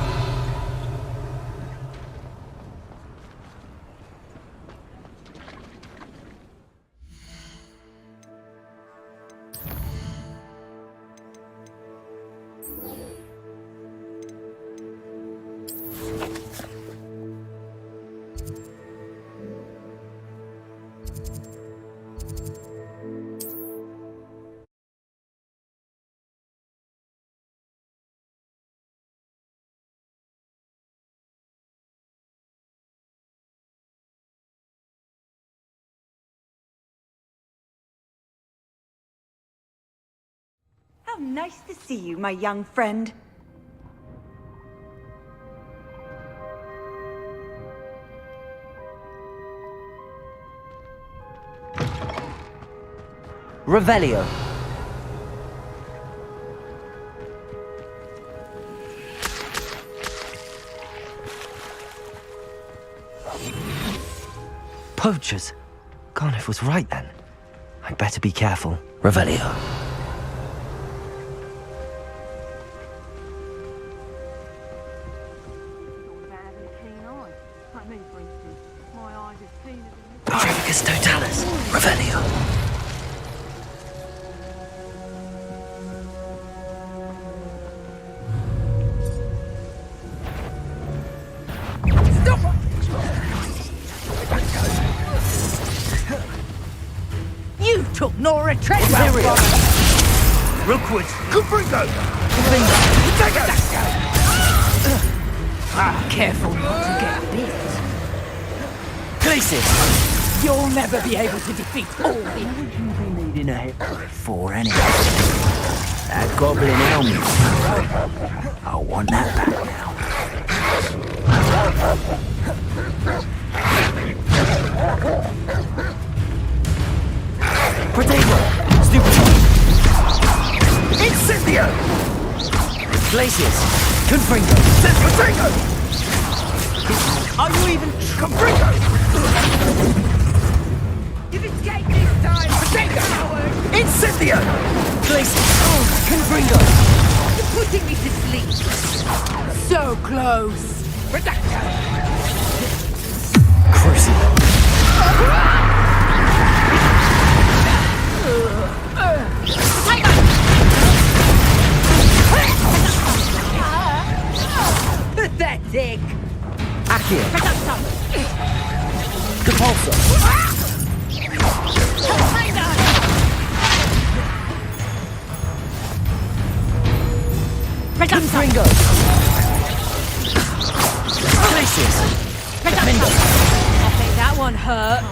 How nice to see you, my young friend. Revelio. Poachers. Garniff was right then. I'd better be careful. Revelio. Revelio. You took Nora Treadwell from us. Rookwards, Confringo! Careful not to get bit. Glacis! You'll never be able to defeat all the... What would you be needing a hero for anyway? That goblin helmet. I want that back now. Protego! Stupid! Incendio! Glacius! Confringo! Confringo! Are you even... Confringo! You've escaped this time! Protego! Incendio! Glacius! Confringo! You're putting me to sleep. So close. Reducto! Crucible! Pathetic! Accio! Depulso! Confringo! Glacius! Mingo! I think that one hurt.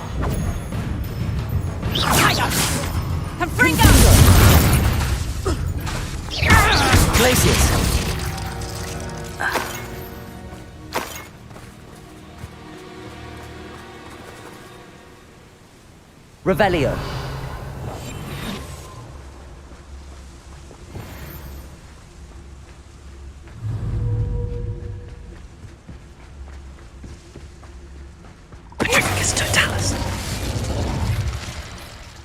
Confringo! Glacius! Revelio. Patricus Totalis.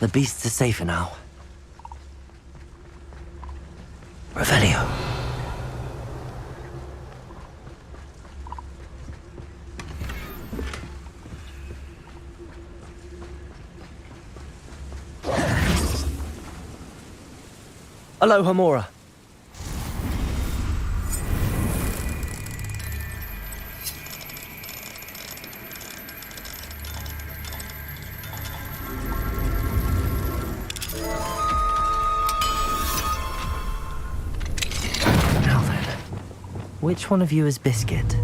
The beasts are safer now. Revelio. Aloha Mora. Now then, which one of you is Biscuit?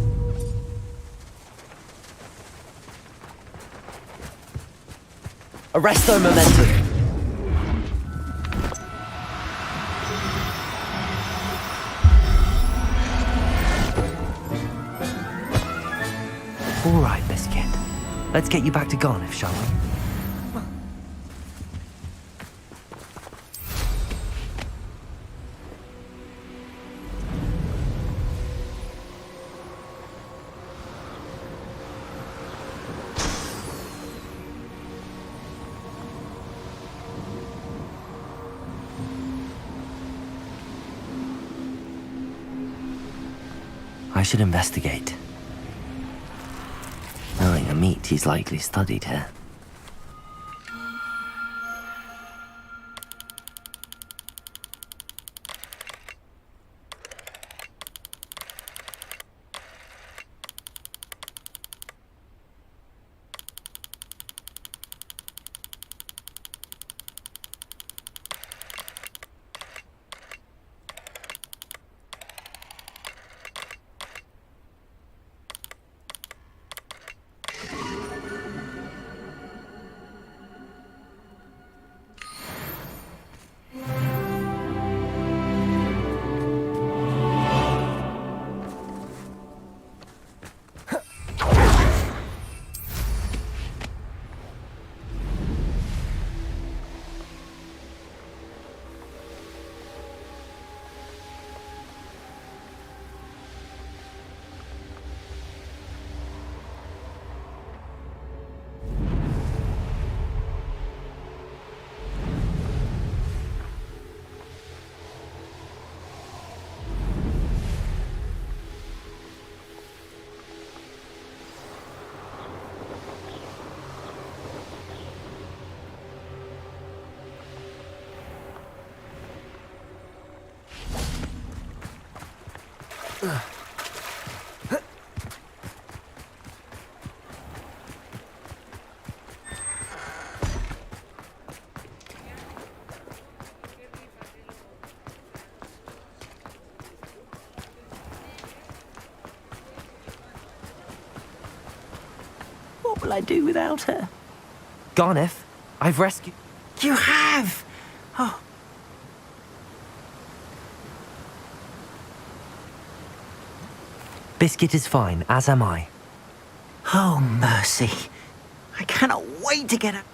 Arresto Momentum. All right, Biscuit. Let's get you back to Garniff, shall we? I should investigate. Knowing a meat he's likely studied here. What will I do without her? Garneth, I've rescued... You have! Oh. Biscuit is fine, as am I. Oh, mercy. I cannot wait to get her.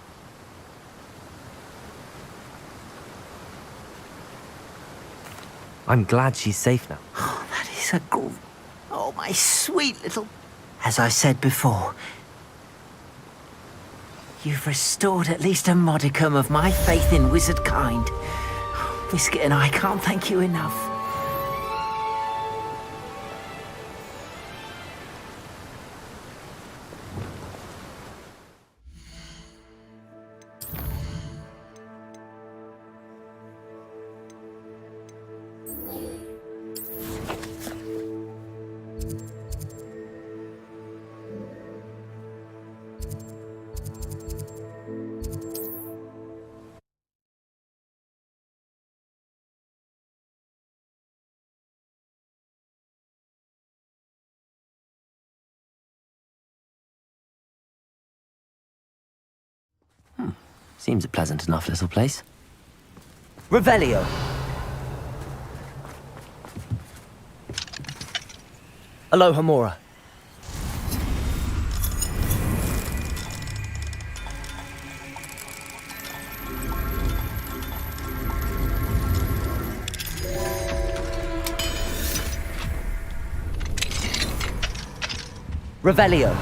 I'm glad she's safe now. Oh, that is a Oh, my sweet little... As I said before, you've restored at least a modicum of my faith in wizard kind. Biscuit and I can't thank you enough. Seems a pleasant enough little place. Revelio! Alohomora. Revelio.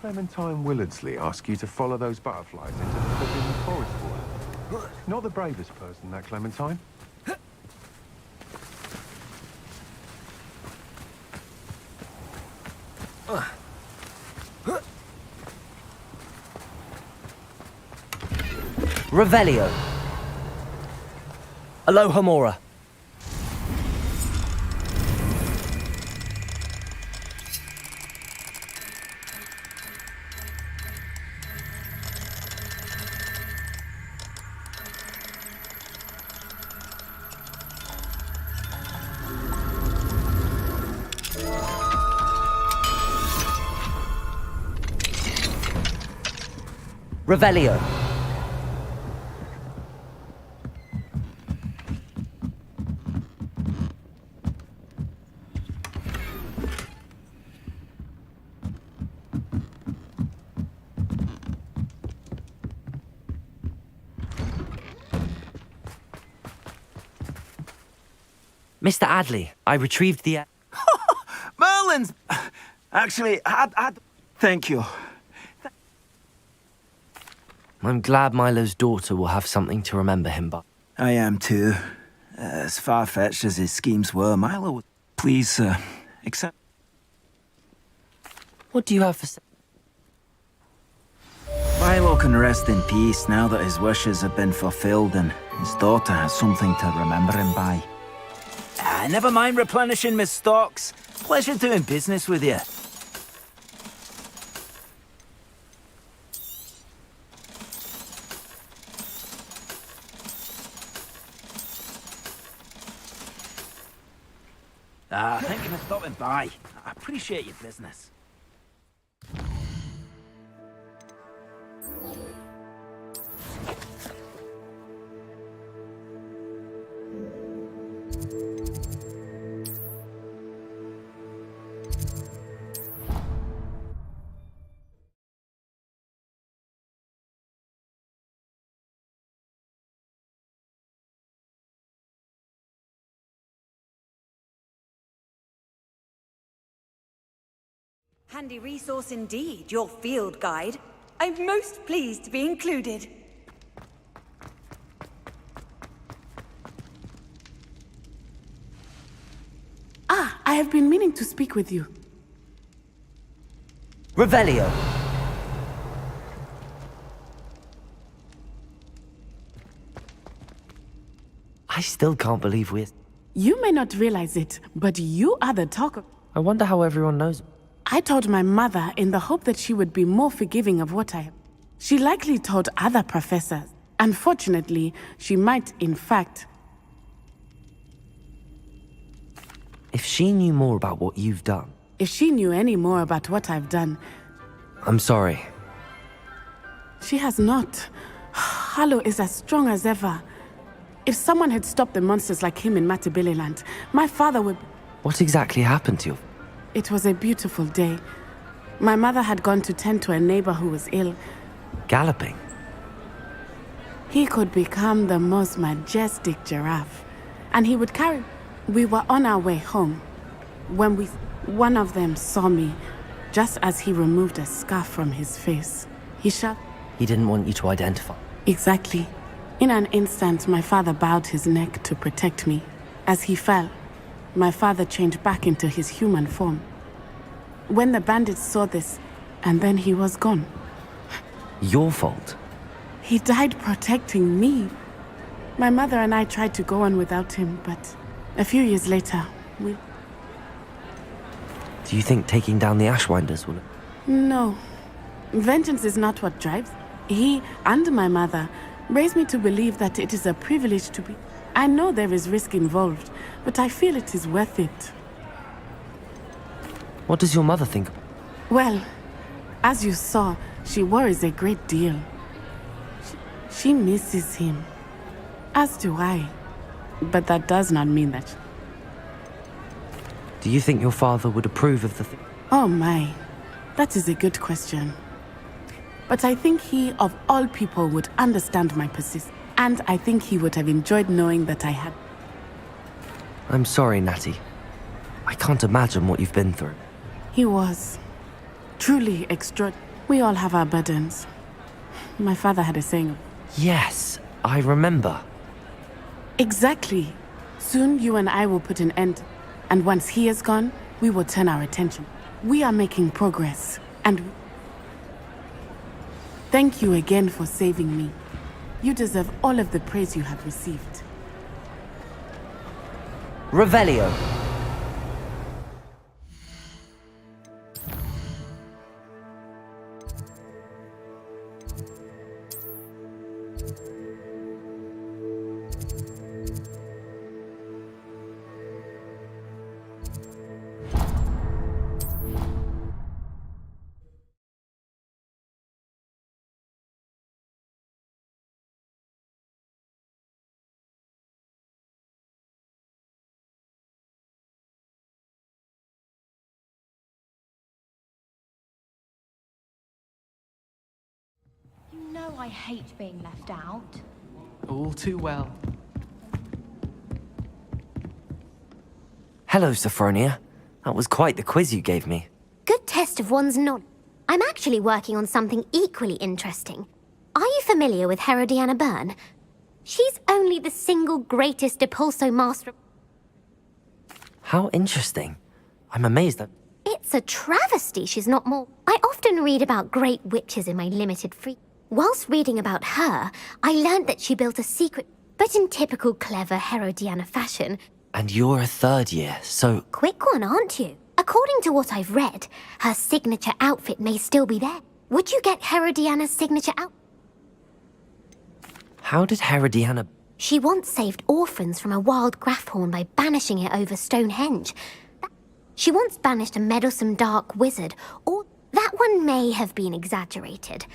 Clementine Willardsley ask you to follow those butterflies into the forbidden forest for her? Not the bravest person, that Clementine. Revelio. Alohomora. Revelio. Mr. Adley, I retrieved the... Merlin's... Actually, thank you. I'm glad Milo's daughter will have something to remember him by. I am too. As far-fetched as his schemes were, Milo would... Please, accept... What do you have for... Milo can rest in peace now that his wishes have been fulfilled and his daughter has something to remember him by. Never mind replenishing my stocks. Pleasure doing business with you. Thank you for stopping by. I appreciate your business. Handy resource indeed, your field guide. I'm most pleased to be included. I have been meaning to speak with you. Revelio! I still can't believe we're... You may not realize it, but you are the talk of... I wonder how everyone knows. I told my mother in the hope that she would be more forgiving of what I have. She likely told other professors. Unfortunately, she might, in fact... If she knew more about what you've done... If she knew any more about what I've done... I'm sorry. She has not. Harlow is as strong as ever. If someone had stopped the monsters like him in Matabeleland, my father would... What exactly happened to you? It was a beautiful day. My mother had gone to tend to a neighbor who was ill. Galloping? He could become the most majestic giraffe. And he would carry... We were on our way home. When one of them saw me, just as he removed a scarf from his face. He shouted... He didn't want you to identify. Exactly. In an instant, my father bowed his neck to protect me. As he fell, my father changed back into his human form. When the bandits saw this, and then he was gone. Your fault? He died protecting me. My mother and I tried to go on without him, but a few years later, we... Do you think taking down the Ashwinders will... No. Vengeance is not what drives. He and my mother raised me to believe that it is a privilege to be... I know there is risk involved, but I feel it is worth it. What does your mother think? Well, as you saw, she worries a great deal. She misses him. As do I. But that does not mean that... Do you think your father would approve of the Oh my. That is a good question. But I think he, of all people, would understand my persistence. And I think he would have enjoyed knowing that I had... I'm sorry, Natty. I can't imagine what you've been through. He was truly extraordinary. We all have our burdens. My father had a saying. Yes, I remember. Exactly. Soon you and I will put an end. And once he is gone, we will turn our attention. We are making progress. And thank you again for saving me. You deserve all of the praise you have received. Revelio. You know I hate being left out. All too well. Hello, Sophronia. That was quite the quiz you gave me. Good test of one's knowledge. I'm actually working on something equally interesting. Are you familiar with Herodiana Byrne? She's only the single greatest Depulso master. How interesting. I'm amazed that... It's a travesty she's not more. I often read about great witches in my limited free. Whilst reading about her, I learned that she built a secret, but in typical clever Herodiana fashion. And you're a third year, so... Quick one, aren't you? According to what I've read, her signature outfit may still be there. Would you get Herodiana's signature outfit? How did Herodiana... She once saved orphans from a wild Grafhorn by banishing it over Stonehenge. She once banished a meddlesome dark wizard, or that one may have been exaggerated.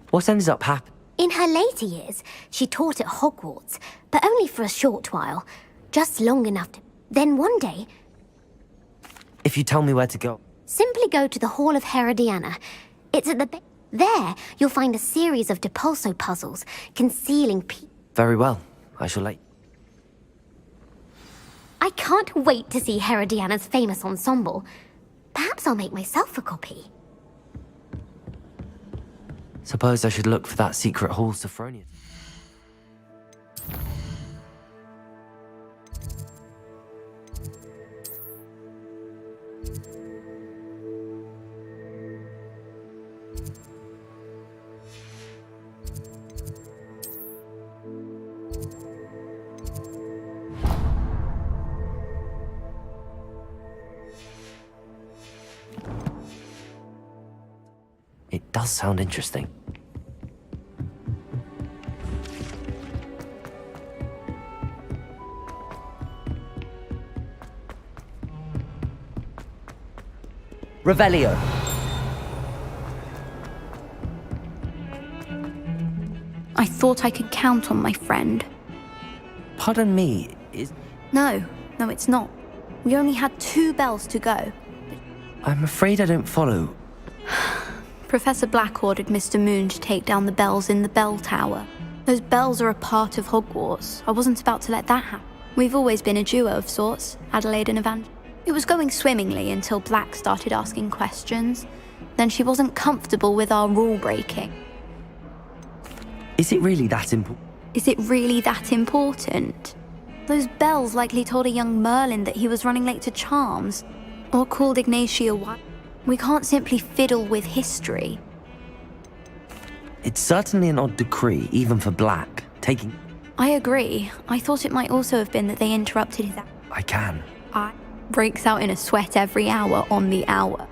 What ends up happening? In her later years, she taught at Hogwarts, but only for a short while. Just long enough to... Then one day... If you tell me where to go... Simply go to the Hall of Herodiana. It's at the... There, you'll find a series of Depulso puzzles, concealing Very well. I shall let... I can't wait to see Herodiana's famous ensemble. Perhaps I'll make myself a copy. Suppose I should look for that secret hall Sophronia. does sound interesting. Revelio. I thought I could count on my friend. Pardon me, is... No, it's not. We only had 2 bells to go. I'm afraid I don't follow. Professor Black ordered Mr. Moon to take down the bells in the bell tower. Those bells are a part of Hogwarts. I wasn't about to let that happen. We've always been a duo of sorts, Adelaide and Evangeline. It was going swimmingly until Black started asking questions. Then she wasn't comfortable with our rule breaking. Is it really that important? Is it really that important? Those bells likely told a young Merlin that he was running late to Charms, or called Ignatia White. We can't simply fiddle with history. It's certainly an odd decree, even for Black, taking... I agree. I thought it might also have been that they interrupted his... I can. Breaks out in a sweat every hour on the hour.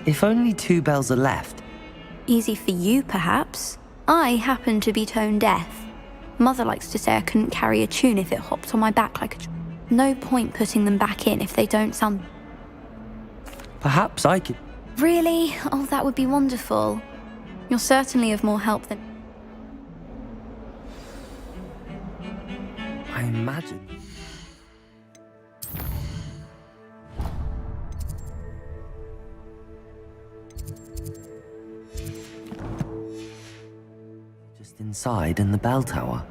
If only 2 bells are left. Easy for you, perhaps. I happen to be tone deaf. Mother likes to say I couldn't carry a tune if it hopped on my back like a... No point putting them back in if they don't sound... Perhaps I could... Really? Oh, that would be wonderful. You're certainly of more help than... I imagine. Just inside in the bell tower.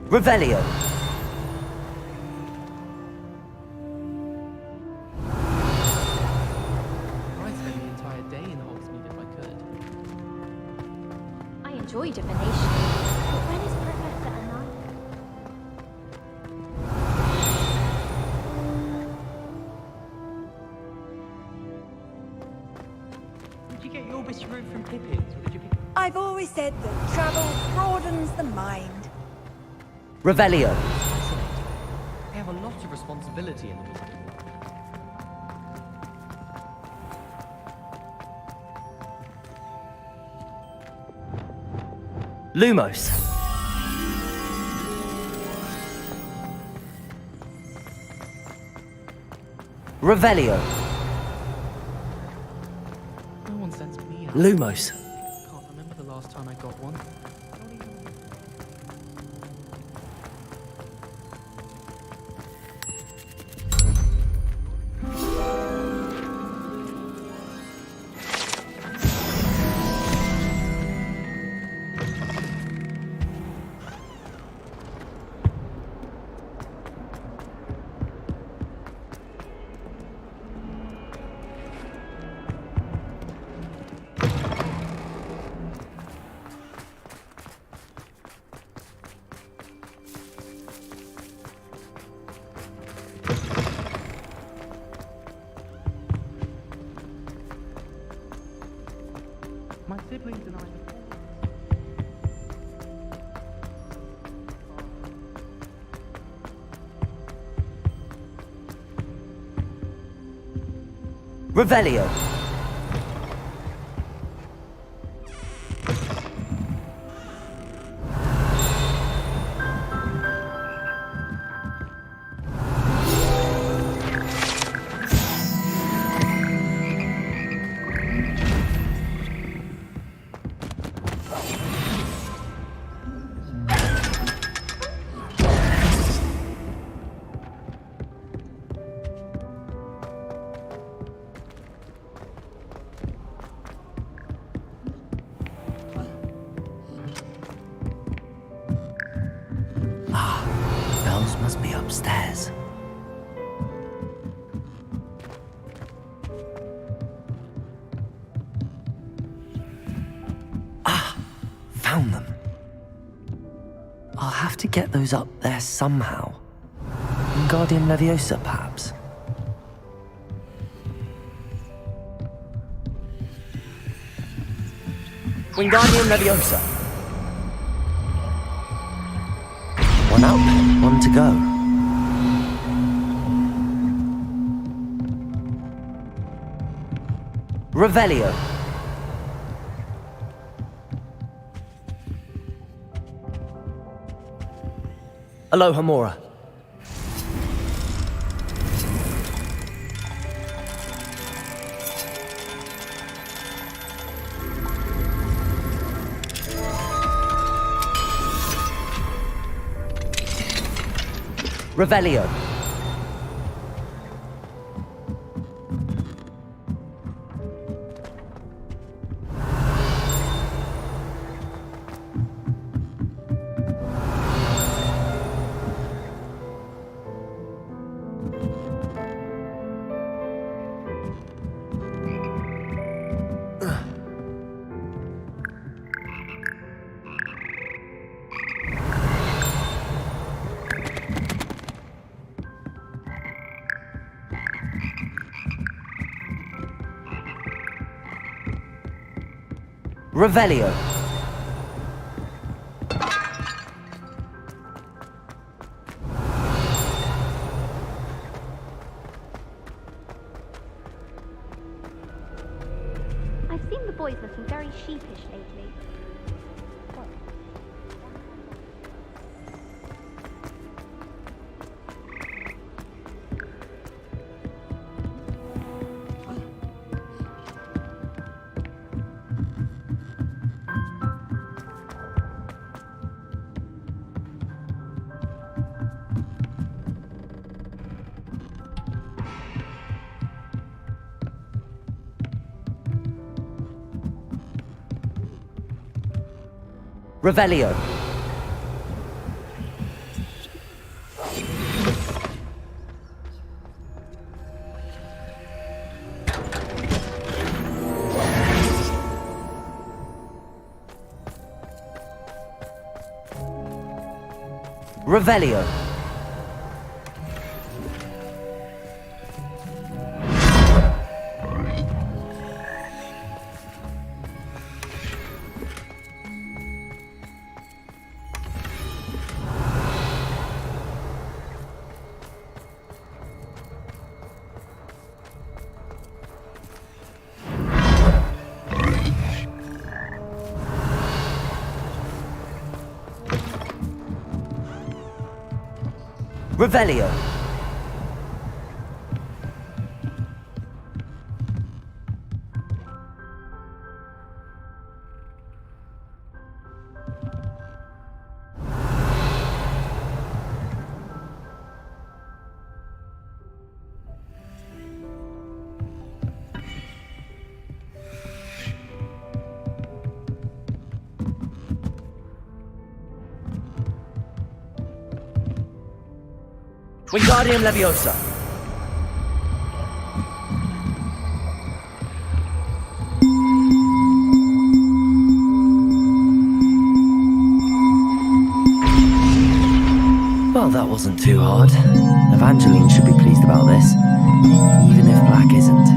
Revelio. I'd spend the entire day in Hogsmeade if I could. I enjoy divination, but when is Professor Anaya? Did you get your witcheroo from Pippin's, or did you pick... I've always said that travel broadens the mind. Revelio. They have a lot of responsibility in the world. Lumos. Revelio. No one sends me out. Lumos. Can't remember the last time I got one. My siblings and I... Revelio. Bells must be upstairs. I'll have to get those up there somehow. Wingardium Leviosa, perhaps? Wingardium Leviosa. One up, one to go. Revelio. Alohomora. Revelio. Revelio. I've seen the boys looking very sheepish lately. Revelio. Revelio. Revelio. Wingardium Leviosa. Well, that wasn't too hard. Evangeline should be pleased about this, even if Black isn't.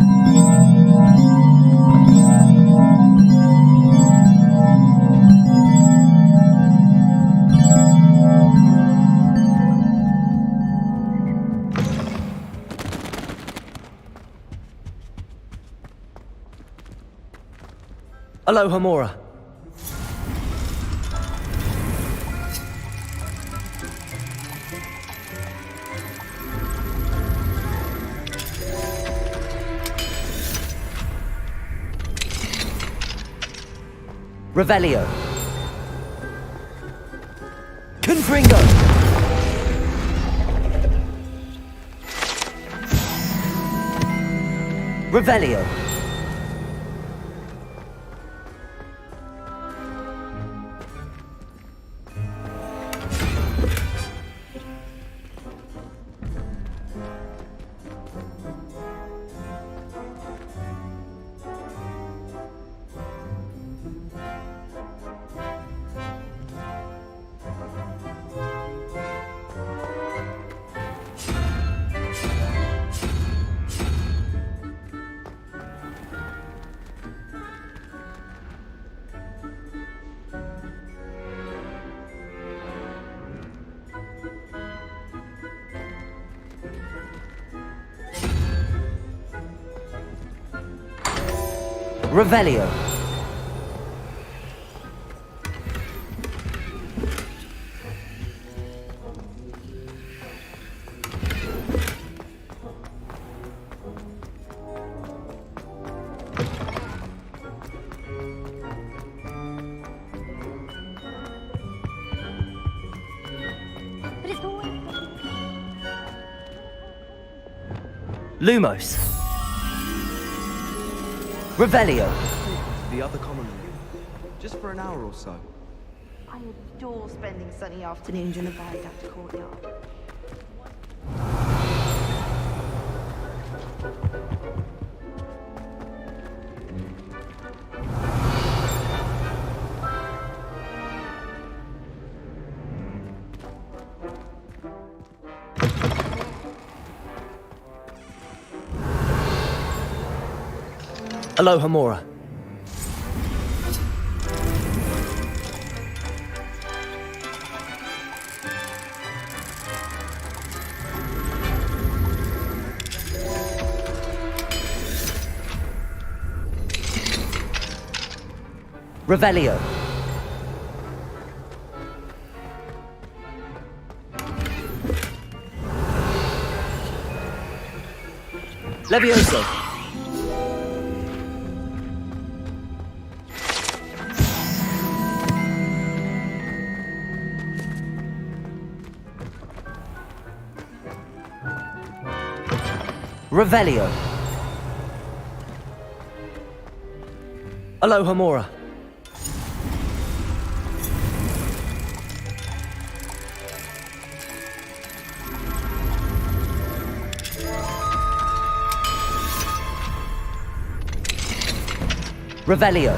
Alohomora. Revelio. Confringo. Revelio. Revelio. Lumos. Revelio. The other common room. Just for an hour or so. I adore spending sunny afternoons in a viaduct courtyard. Alohomora. Revelio. Levioso. Revelio. Alohomora. Revelio.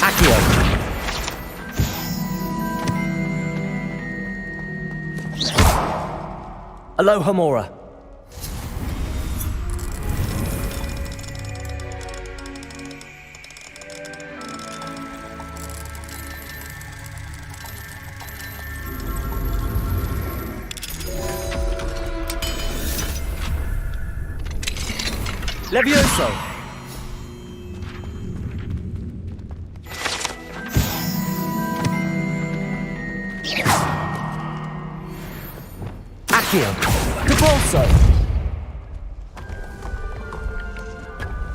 Accio. Alohomora. Levioso. Accio. Cabalso.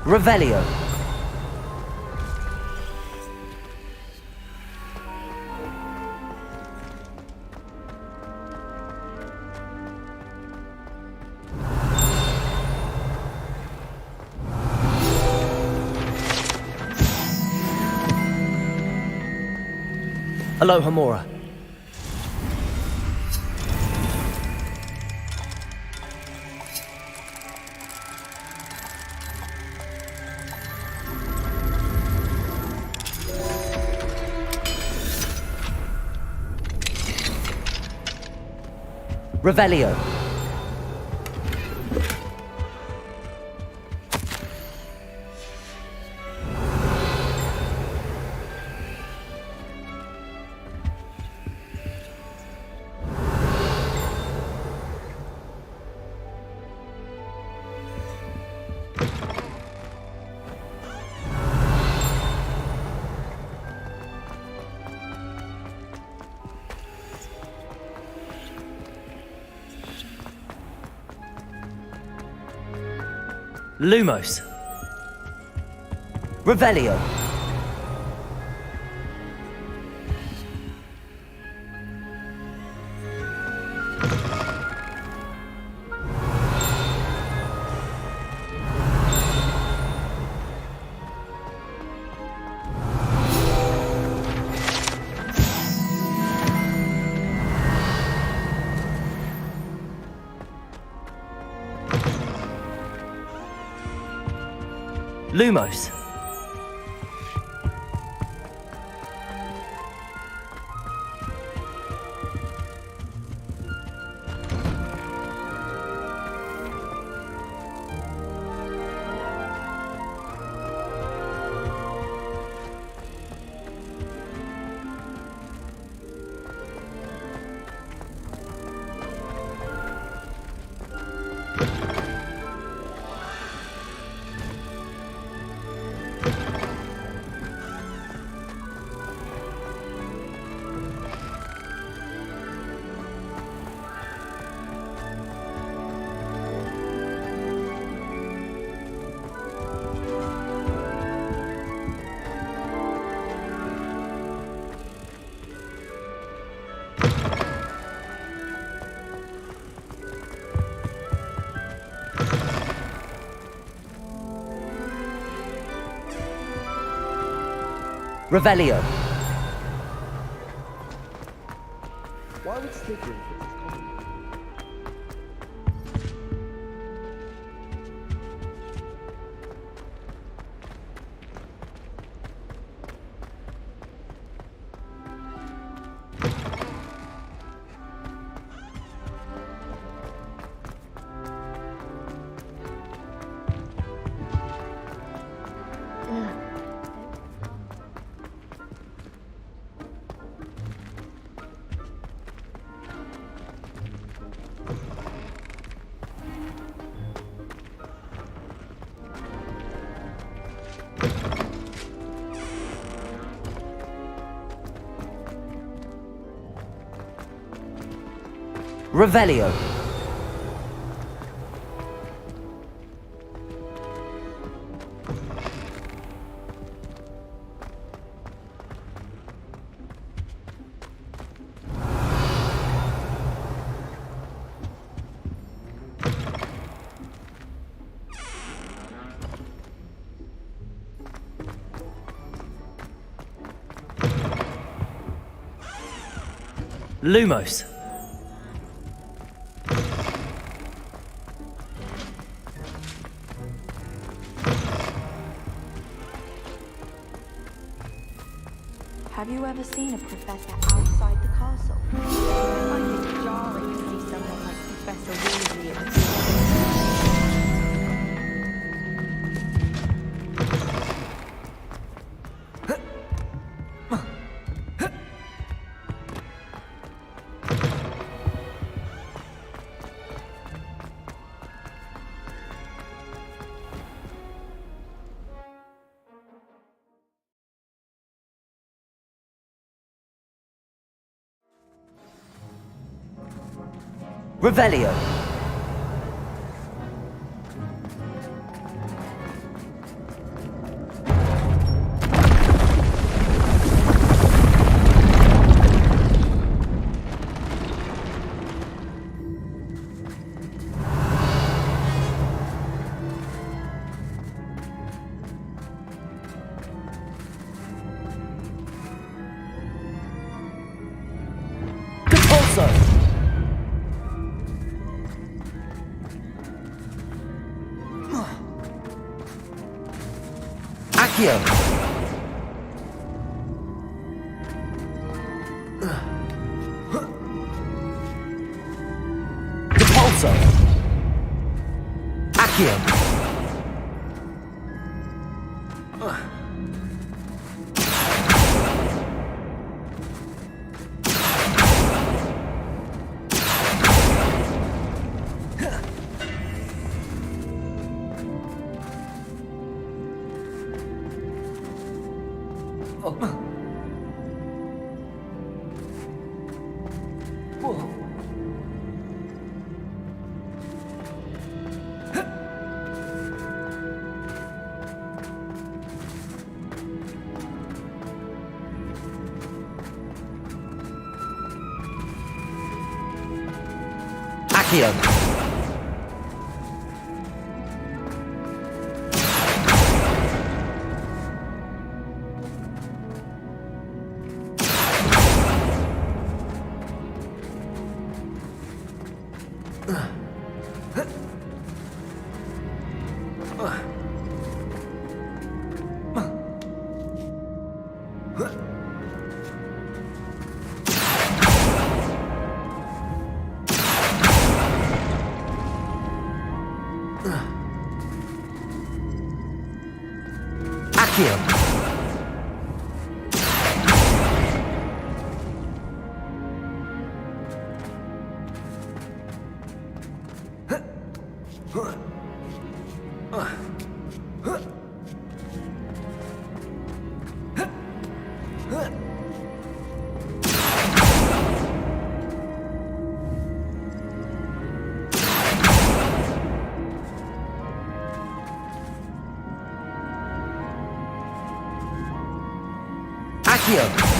Revelio. Alohomora. Revelio. Lumos. Revelio. Lumos. Revelio. Why would Slytherin put this common? Revelio. Lumos. Have you ever seen a professor outside the castle? I find it jarring to see someone like Professor Weasley at the Revelio. Compulso. Accio. Compulso. Accio. Accio. Accio. Accio.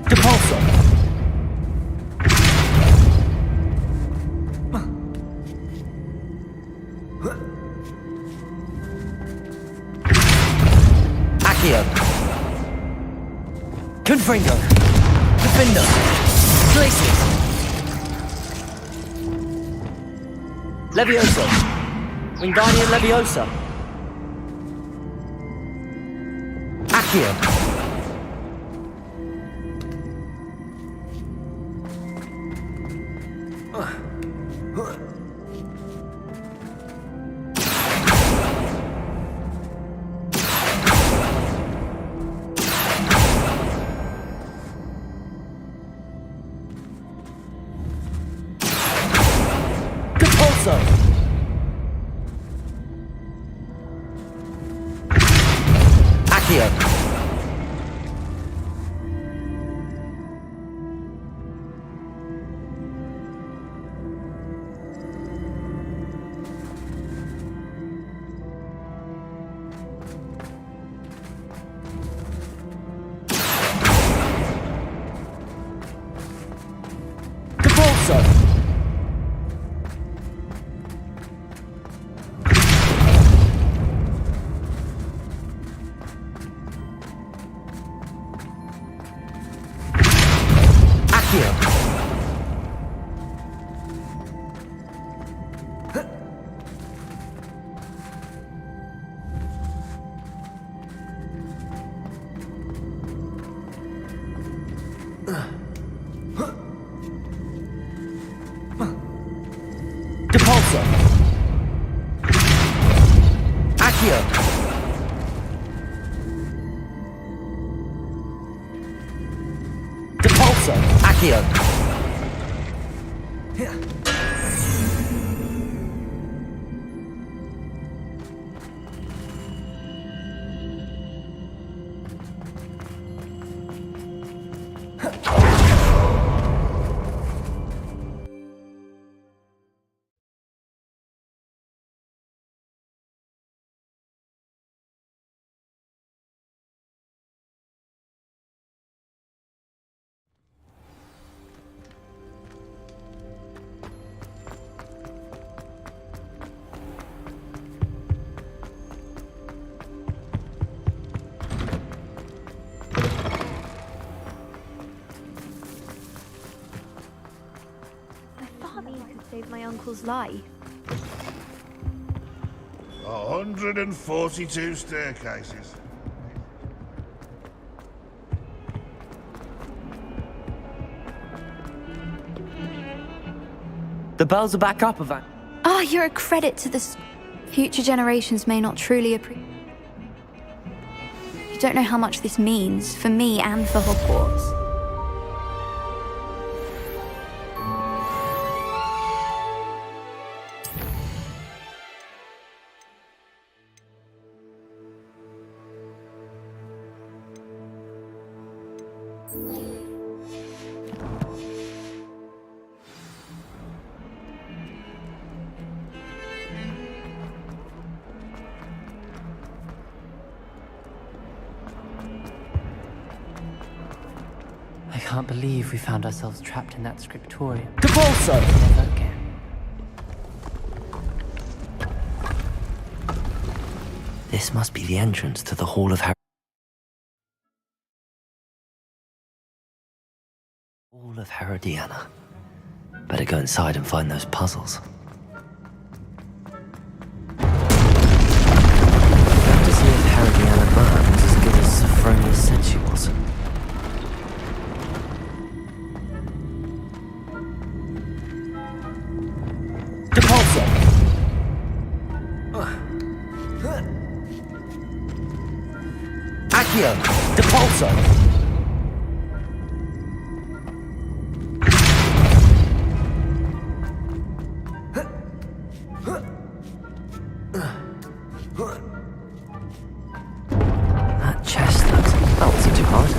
Depulso! Accio! Confringo! Defender! Glacius! Levioso! Wingardium Leviosa! Accio! Depulso! Accio! Depulso! Accio! Depulso! Accio! Depulso! Accio! Saved my uncle's life. 142 staircases. The bells are back up, Ivan. Ah, you're a credit to this. Future generations may not truly appreciate. You don't know how much this means for me and for Hogwarts. I can't believe we found ourselves trapped in that scriptorium. Depulso! Never again. This must be the entrance to the Hall of Hall of Herodiana. Better go inside and find those puzzles. Have to see if Herodiana Byrne was as good as Sophronia said she was. Depulso! Accio! Depulso! That chest looks... That wasn't too hard. I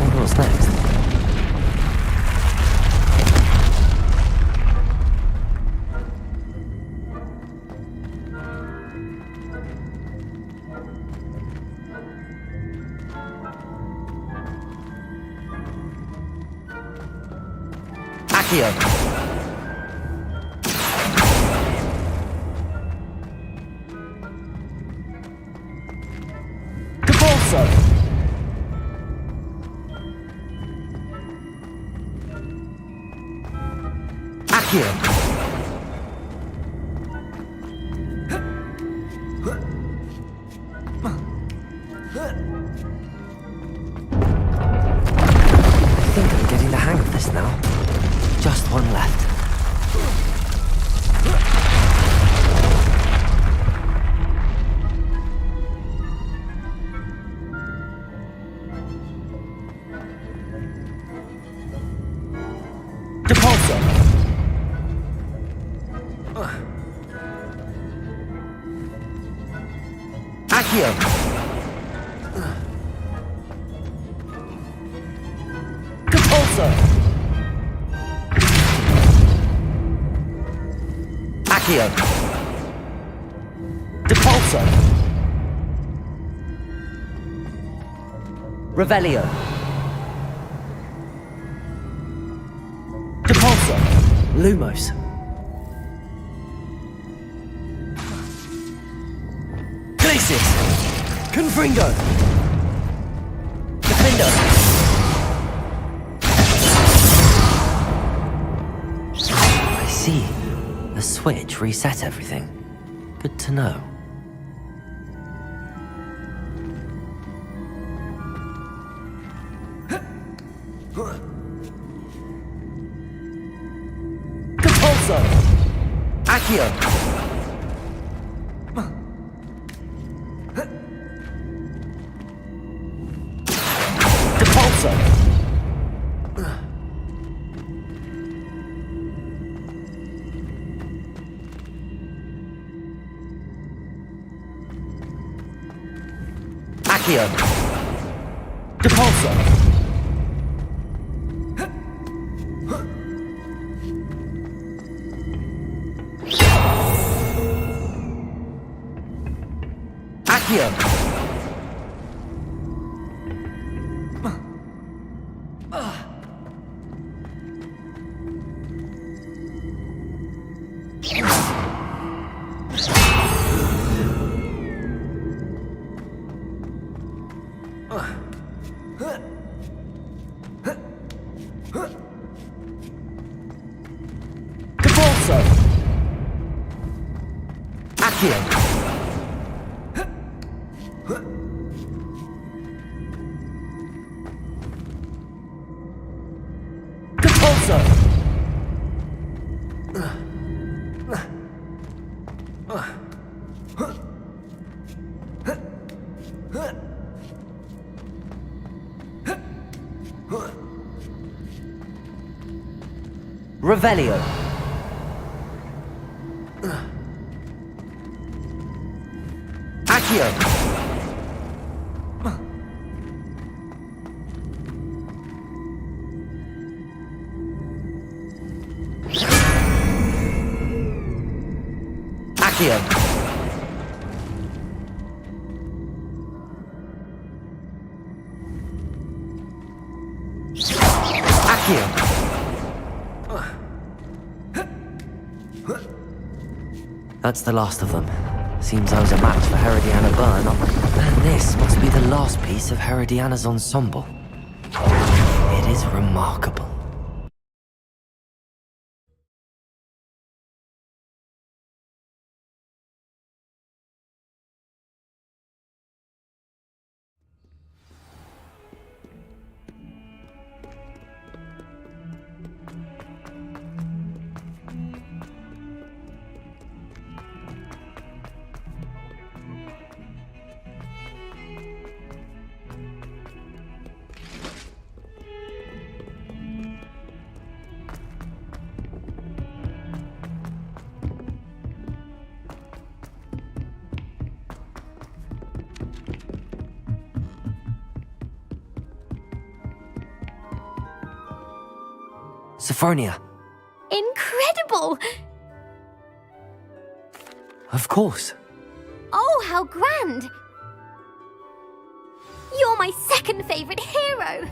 wonder what's next. Accio. Capulso. Accio. I think I'm getting the hang of this now. Just one left. Depulso. Accio. Depulso. Accio. Depulso. Revelio. Depulso. Lumos. Glacis. Confringo. Defender. I see. The switch reset everything. Good to know. Capulso. Accio. Depulso. Accio. Depulso. Accio. Depulso. Accio. Depulso. Revelio. Accio. Accio. Accio. That's the last of them. Seems I was a match for Herodiana Byrne, and this must be the last piece of Herodiana's ensemble. It is remarkable. Sophronia. Incredible! Of course. Oh, how grand! You're my second favourite hero!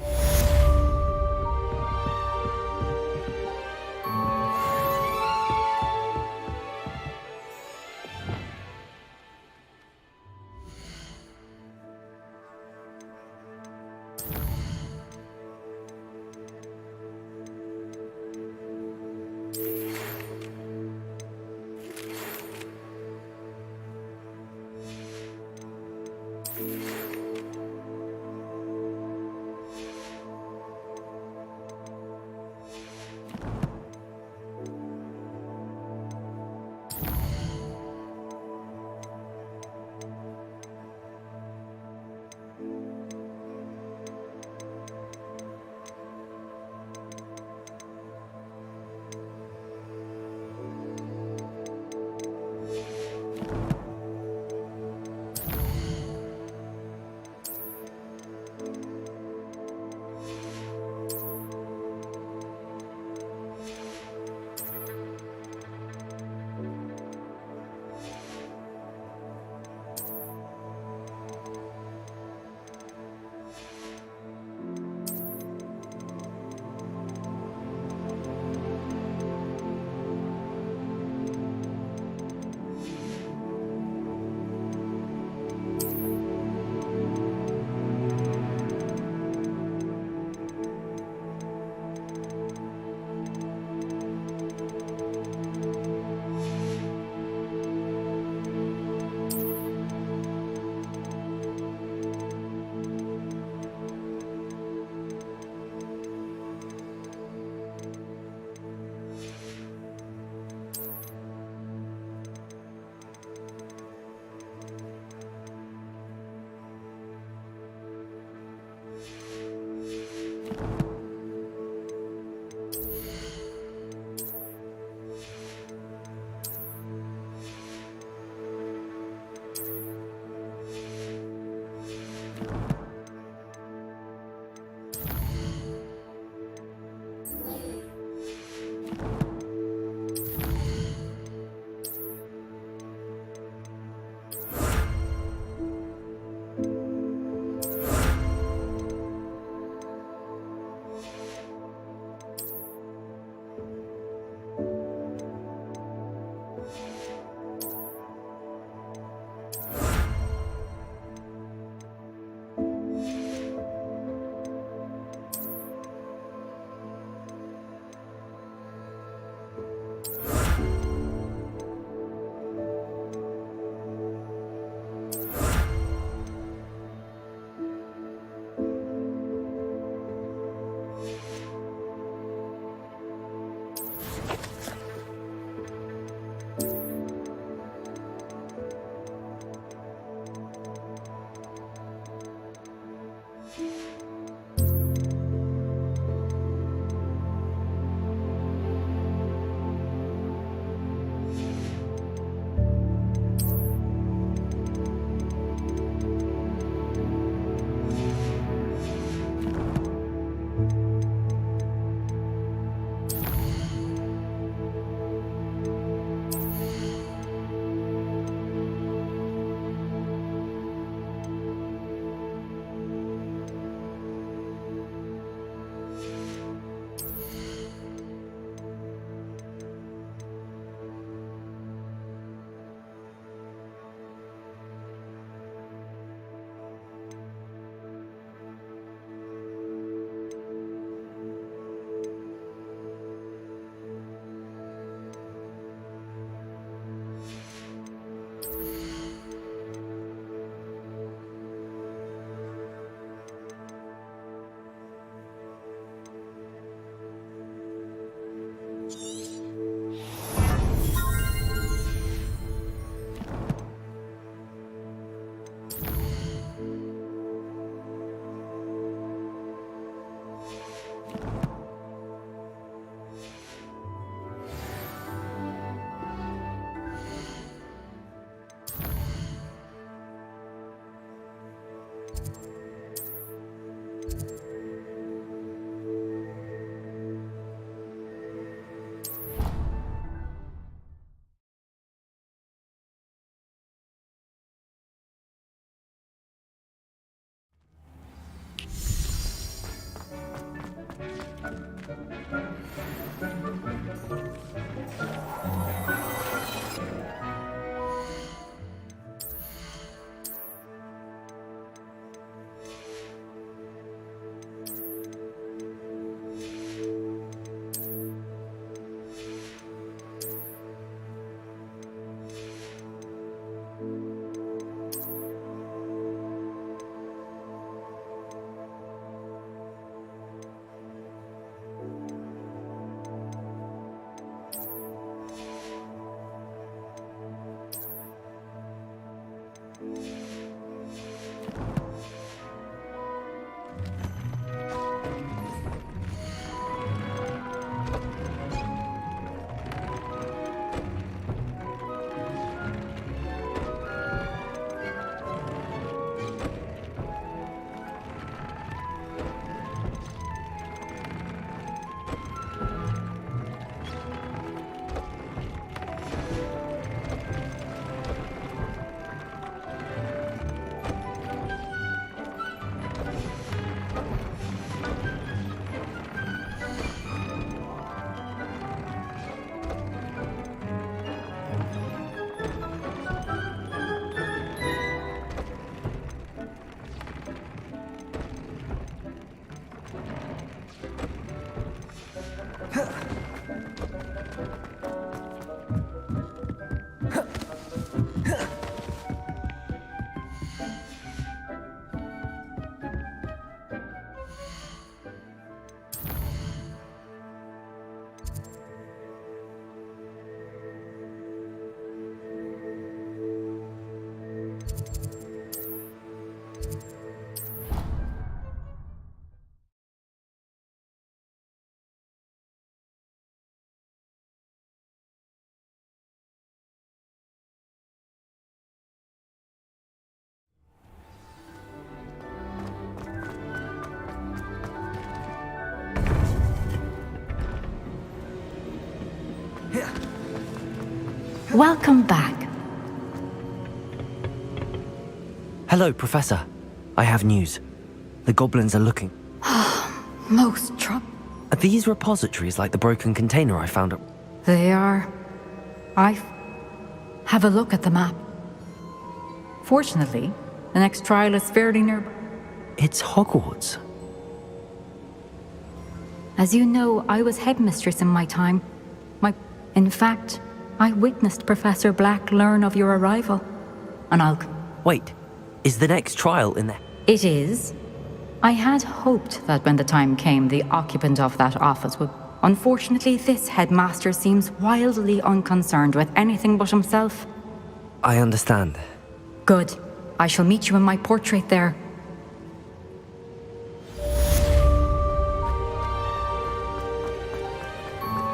Welcome back. Hello, Professor. I have news. The goblins are looking. Most trouble. Are these repositories like the broken container I found at... They are. Have a look at the map. Fortunately, the next trial is fairly nearby. It's Hogwarts. As you know, I was headmistress in my time. In fact, I witnessed Professor Black learn of your arrival. And Wait, is the next trial in there? It is. I had hoped that when the time came, the occupant of that office would... Unfortunately, this headmaster seems wildly unconcerned with anything but himself. I understand. Good. I shall meet you in my portrait there.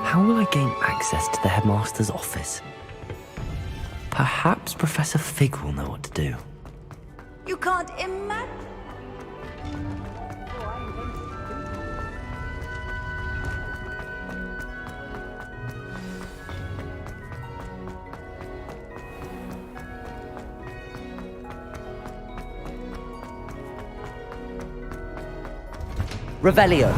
How will I gain access to the headmaster's office? Perhaps Professor Fig will know what to do. You can't imagine. Revelio.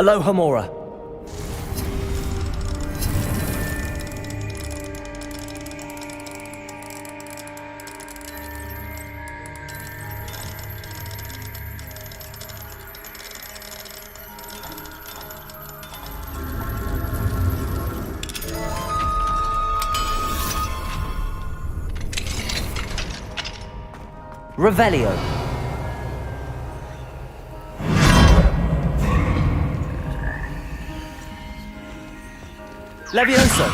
Alohomora. Revelio. Levioso.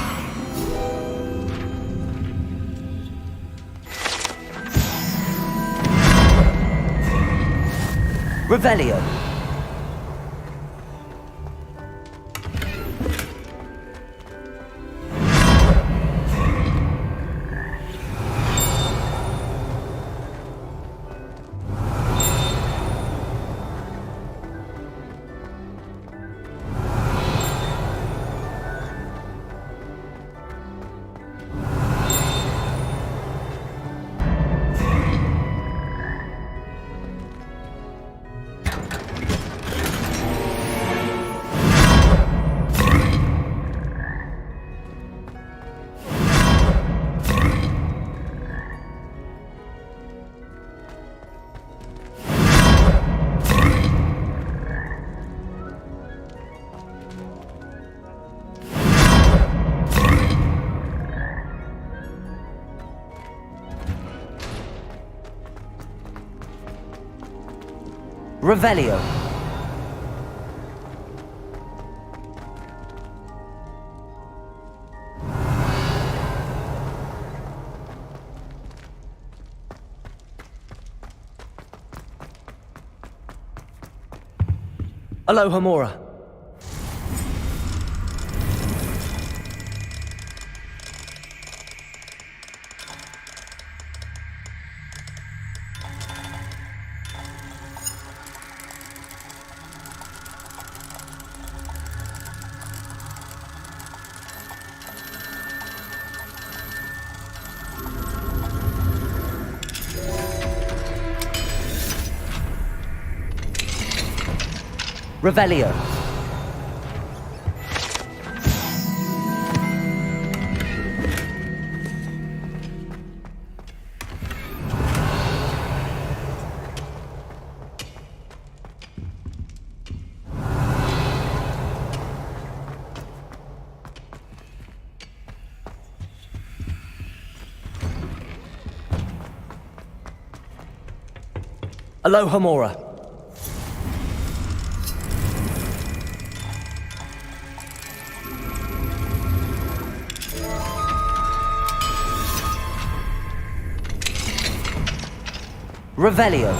Revelio. Revelio. Alohomora. Revelio. Alohomora. Revelio.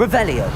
Revelio!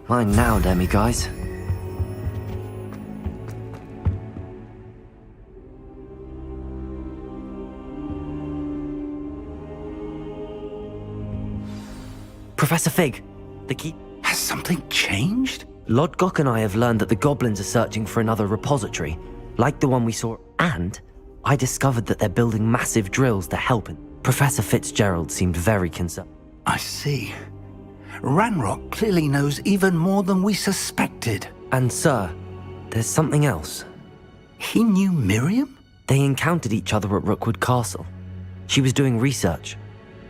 Mine now, Demi, guys. Professor Fig, the key... Has something changed? Lodgok and I have learned that the goblins are searching for another repository, like the one we saw, and I discovered that they're building massive drills to help. Professor Fitzgerald seemed very concerned. I see. Ranrock clearly knows even more than we suspected. And sir, there's something else. He knew Miriam? They encountered each other at Rookwood Castle. She was doing research.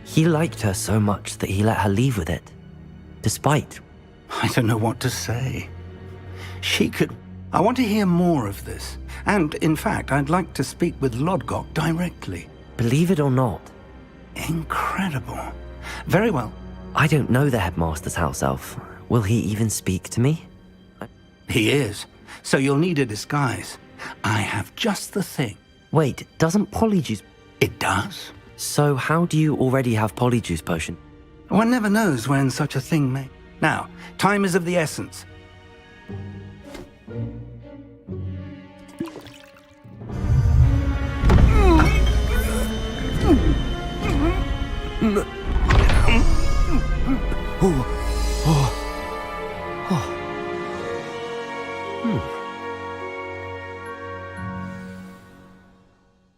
He liked her so much that he let her leave with it. Despite... I don't know what to say. She could... I want to hear more of this. And, in fact, I'd like to speak with Lodgok directly. Believe it or not. Incredible. Very well. I don't know the headmaster's house elf. Will he even speak to me? He is. So you'll need a disguise. I have just the thing. Wait, doesn't Polyjuice... It does. So how do you already have Polyjuice potion? One never knows when such a thing may... Now, time is of the essence.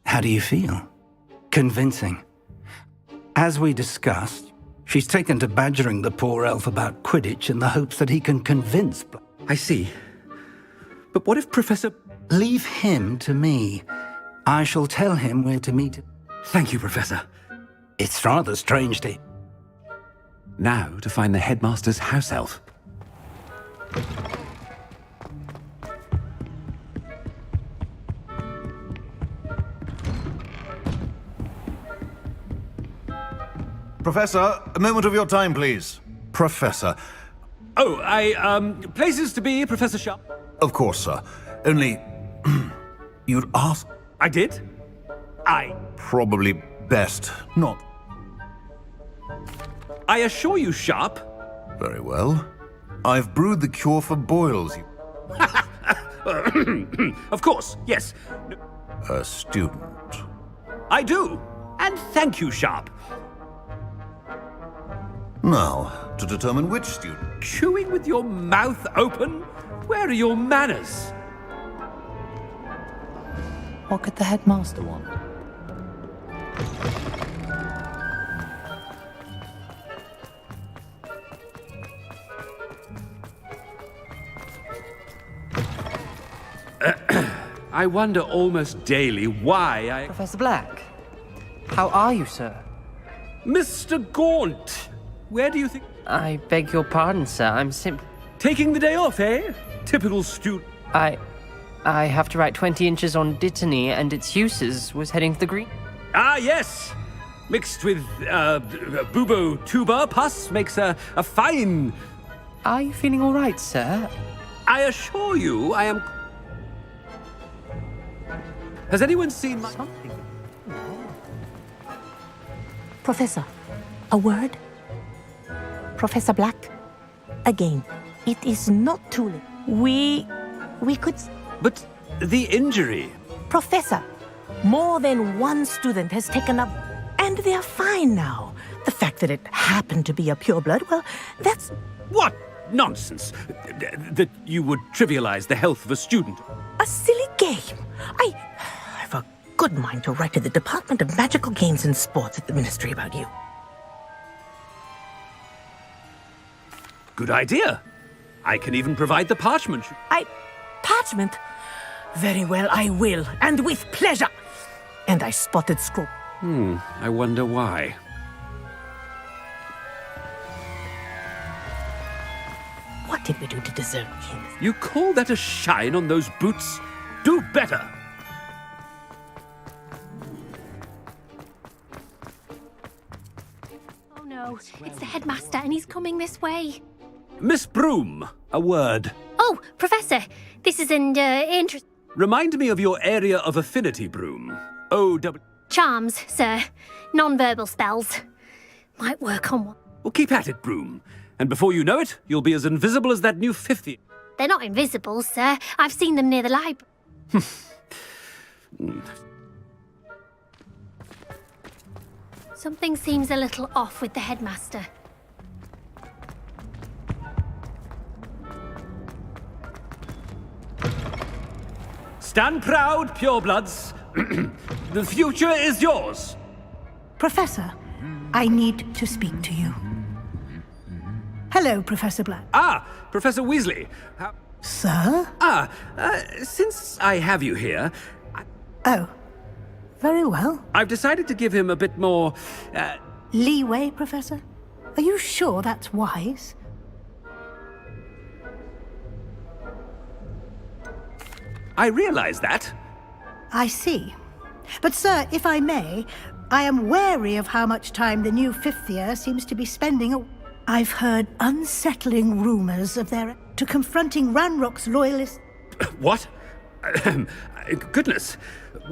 How do you feel? Convincing. As we discussed, she's taken to badgering the poor elf about Quidditch in the hopes that he can convince... I see. But what if Professor... Leave him to me. I shall tell him where to meet him. Thank you, Professor. It's rather strange to... Now to find the headmaster's house elf. Professor, a moment of your time, please. Professor. Oh, places to be, Professor Sharp? Of course, sir. Only... you'd ask... I did? Probably best not... I assure you, Sharp. Very well. I've brewed the cure for boils. Of course, yes. A student. I do. And thank you, Sharp. Now, to determine which student... Chewing with your mouth open? Where are your manners? What could the headmaster want? I wonder almost daily why Professor Black, how are you, sir? Mr. Gaunt, where do you think... I beg your pardon, sir. I'm simply... Taking the day off, eh? Typical student. I have to write 20 inches on Dittany and its uses. Was heading to the green. Ah, yes! Mixed with, bubo tuber pus makes a fine... Are you feeling all right, sir? I assure you, I am... Has anyone seen my... Something. Professor, a word? Professor Black, again, it is not too late. We could... But the injury... Professor, more than one student has taken up, and they're fine now. The fact that it happened to be a pureblood, well, that's... What nonsense! That you would trivialize the health of a student. a silly game. I have a good mind to write to the Department of Magical Games and Sports at the Ministry about you. Good idea. I can even provide the parchment. Parchment? Very well, I will, and with pleasure. And I spotted Scroll. I wonder why. What did we do to deserve him? You call that a shine on those boots? Do better! Oh no, it's the headmaster and he's coming this way. Miss Broom, a word. Oh, Professor, this is an interest... Remind me of your area of affinity, Broom. O-W... Charms, sir. Non-verbal spells. Might work on one. Well, keep at it, Broom. And before you know it, you'll be as invisible as that new 50... They're not invisible, sir. I've seen them near the library. Something seems a little off with the headmaster. Stand proud, purebloods. The future is yours. Professor, I need to speak to you. Hello, Professor Black. Ah, Professor Weasley. Sir? Since I have you here... Oh, very well. I've decided to give him a bit more... Leeway, Professor? Are you sure that's wise? I realize that. I see. But, sir, if I may, I am wary of how much time the new fifth year seems to be spending. I've heard unsettling rumors of their... to confronting Ranrock's loyalists. What? Goodness.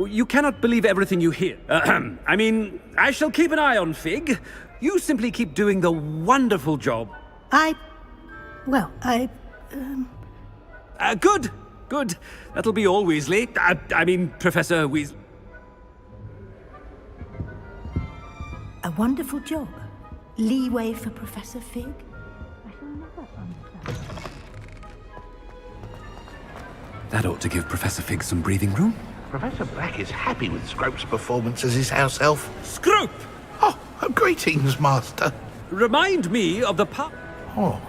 You cannot believe everything you hear. I mean, I shall keep an eye on Fig. You simply keep doing the wonderful job. Good. Good. That'll be all, Weasley. I mean, Professor Weasley. A wonderful job. Leeway for Professor Fig? That ought to give Professor Fig some breathing room. Professor Black is happy with Scrope's performance as his house elf. Scrope! Oh, greetings, Master. Remind me of the part. Oh,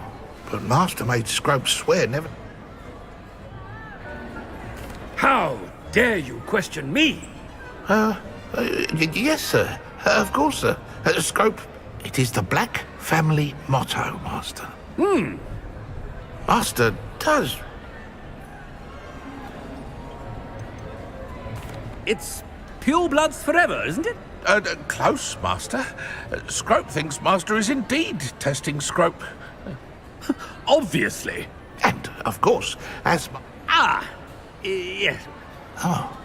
but Master made Scrope swear never... How dare you question me? Yes, sir. Of course, sir. Scrope, it is the Black family motto, Master. Master does... It's purebloods forever, isn't it? Close, Master. Scrope thinks Master is indeed testing Scrope. Obviously. And, of course, as... Yes. Oh,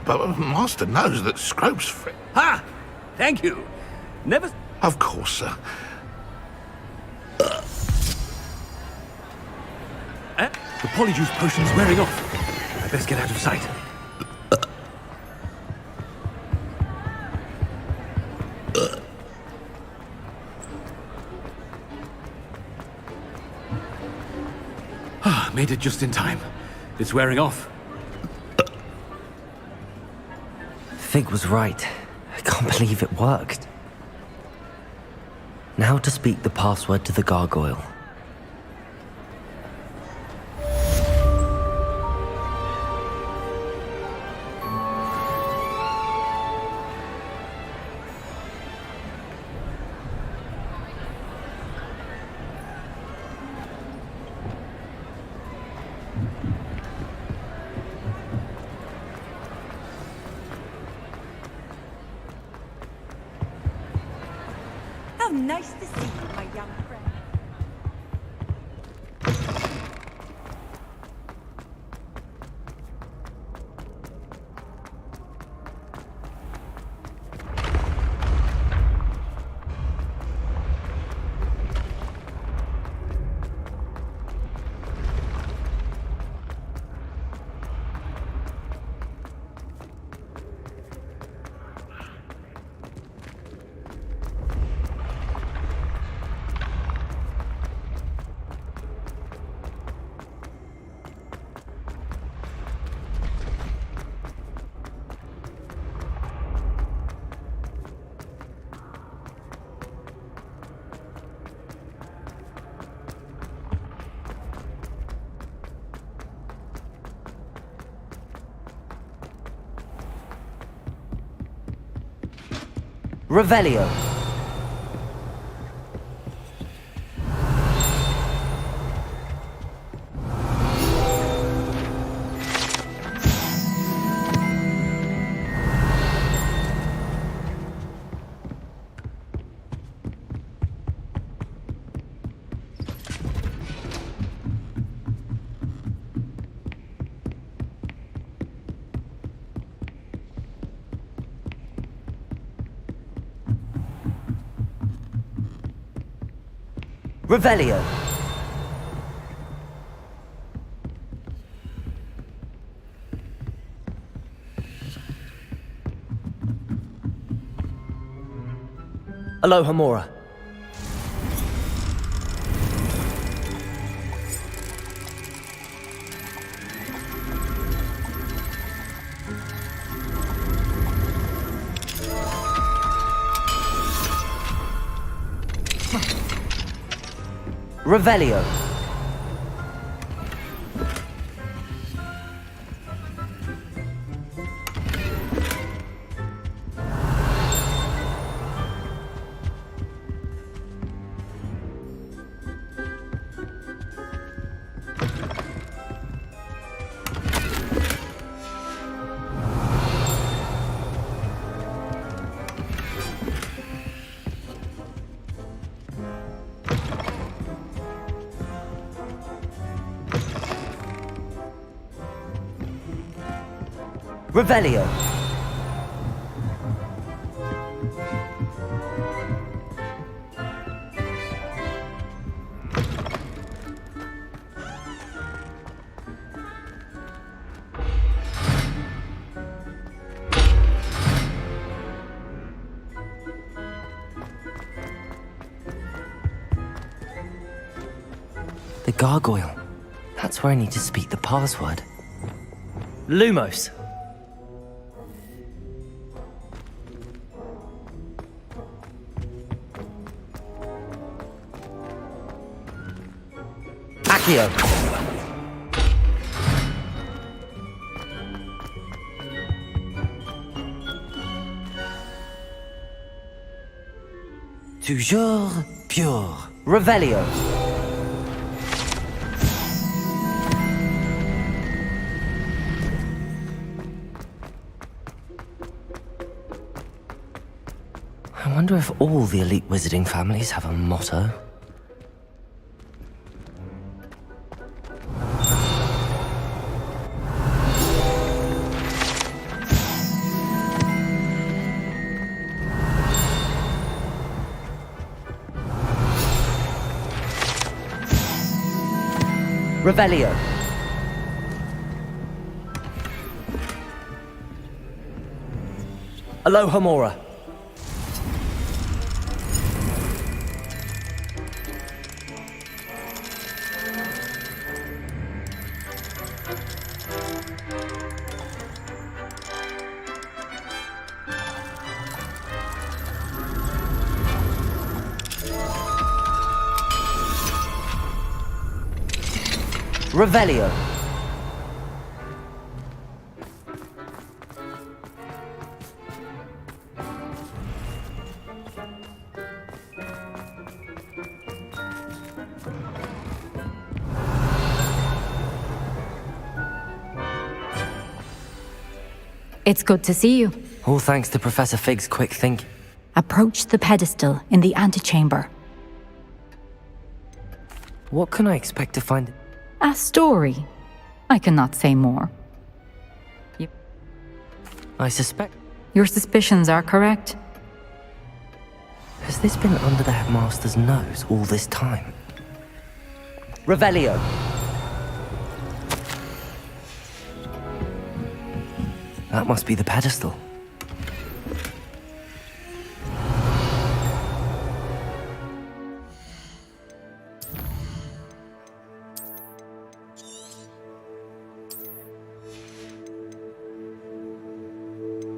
but Master knows that Scrope's free. Ha! Thank you. Never... Of course, sir. The Polyjuice potion's wearing off. I best get out of sight. Made it just in time. It's wearing off. Fig was right. I can't believe it worked. Now to speak the password to the gargoyle. nice to see you, my young friend. Revelio. Revelio. Alohomora. Revelio. Revelio. The gargoyle. That's where I need to speak the password. Lumos. Accio. Toujours pure. Revelio. I wonder if all the elite wizarding families have a motto. Revelio. Alohomora. Revelio. It's good to see you. All thanks to Professor Fig's quick thinking. Approach the pedestal in the antechamber. What can I expect to find? A story. I cannot say more. I suspect. Your suspicions are correct. Has this been under the headmaster's nose all this time? Revelio! That must be the pedestal.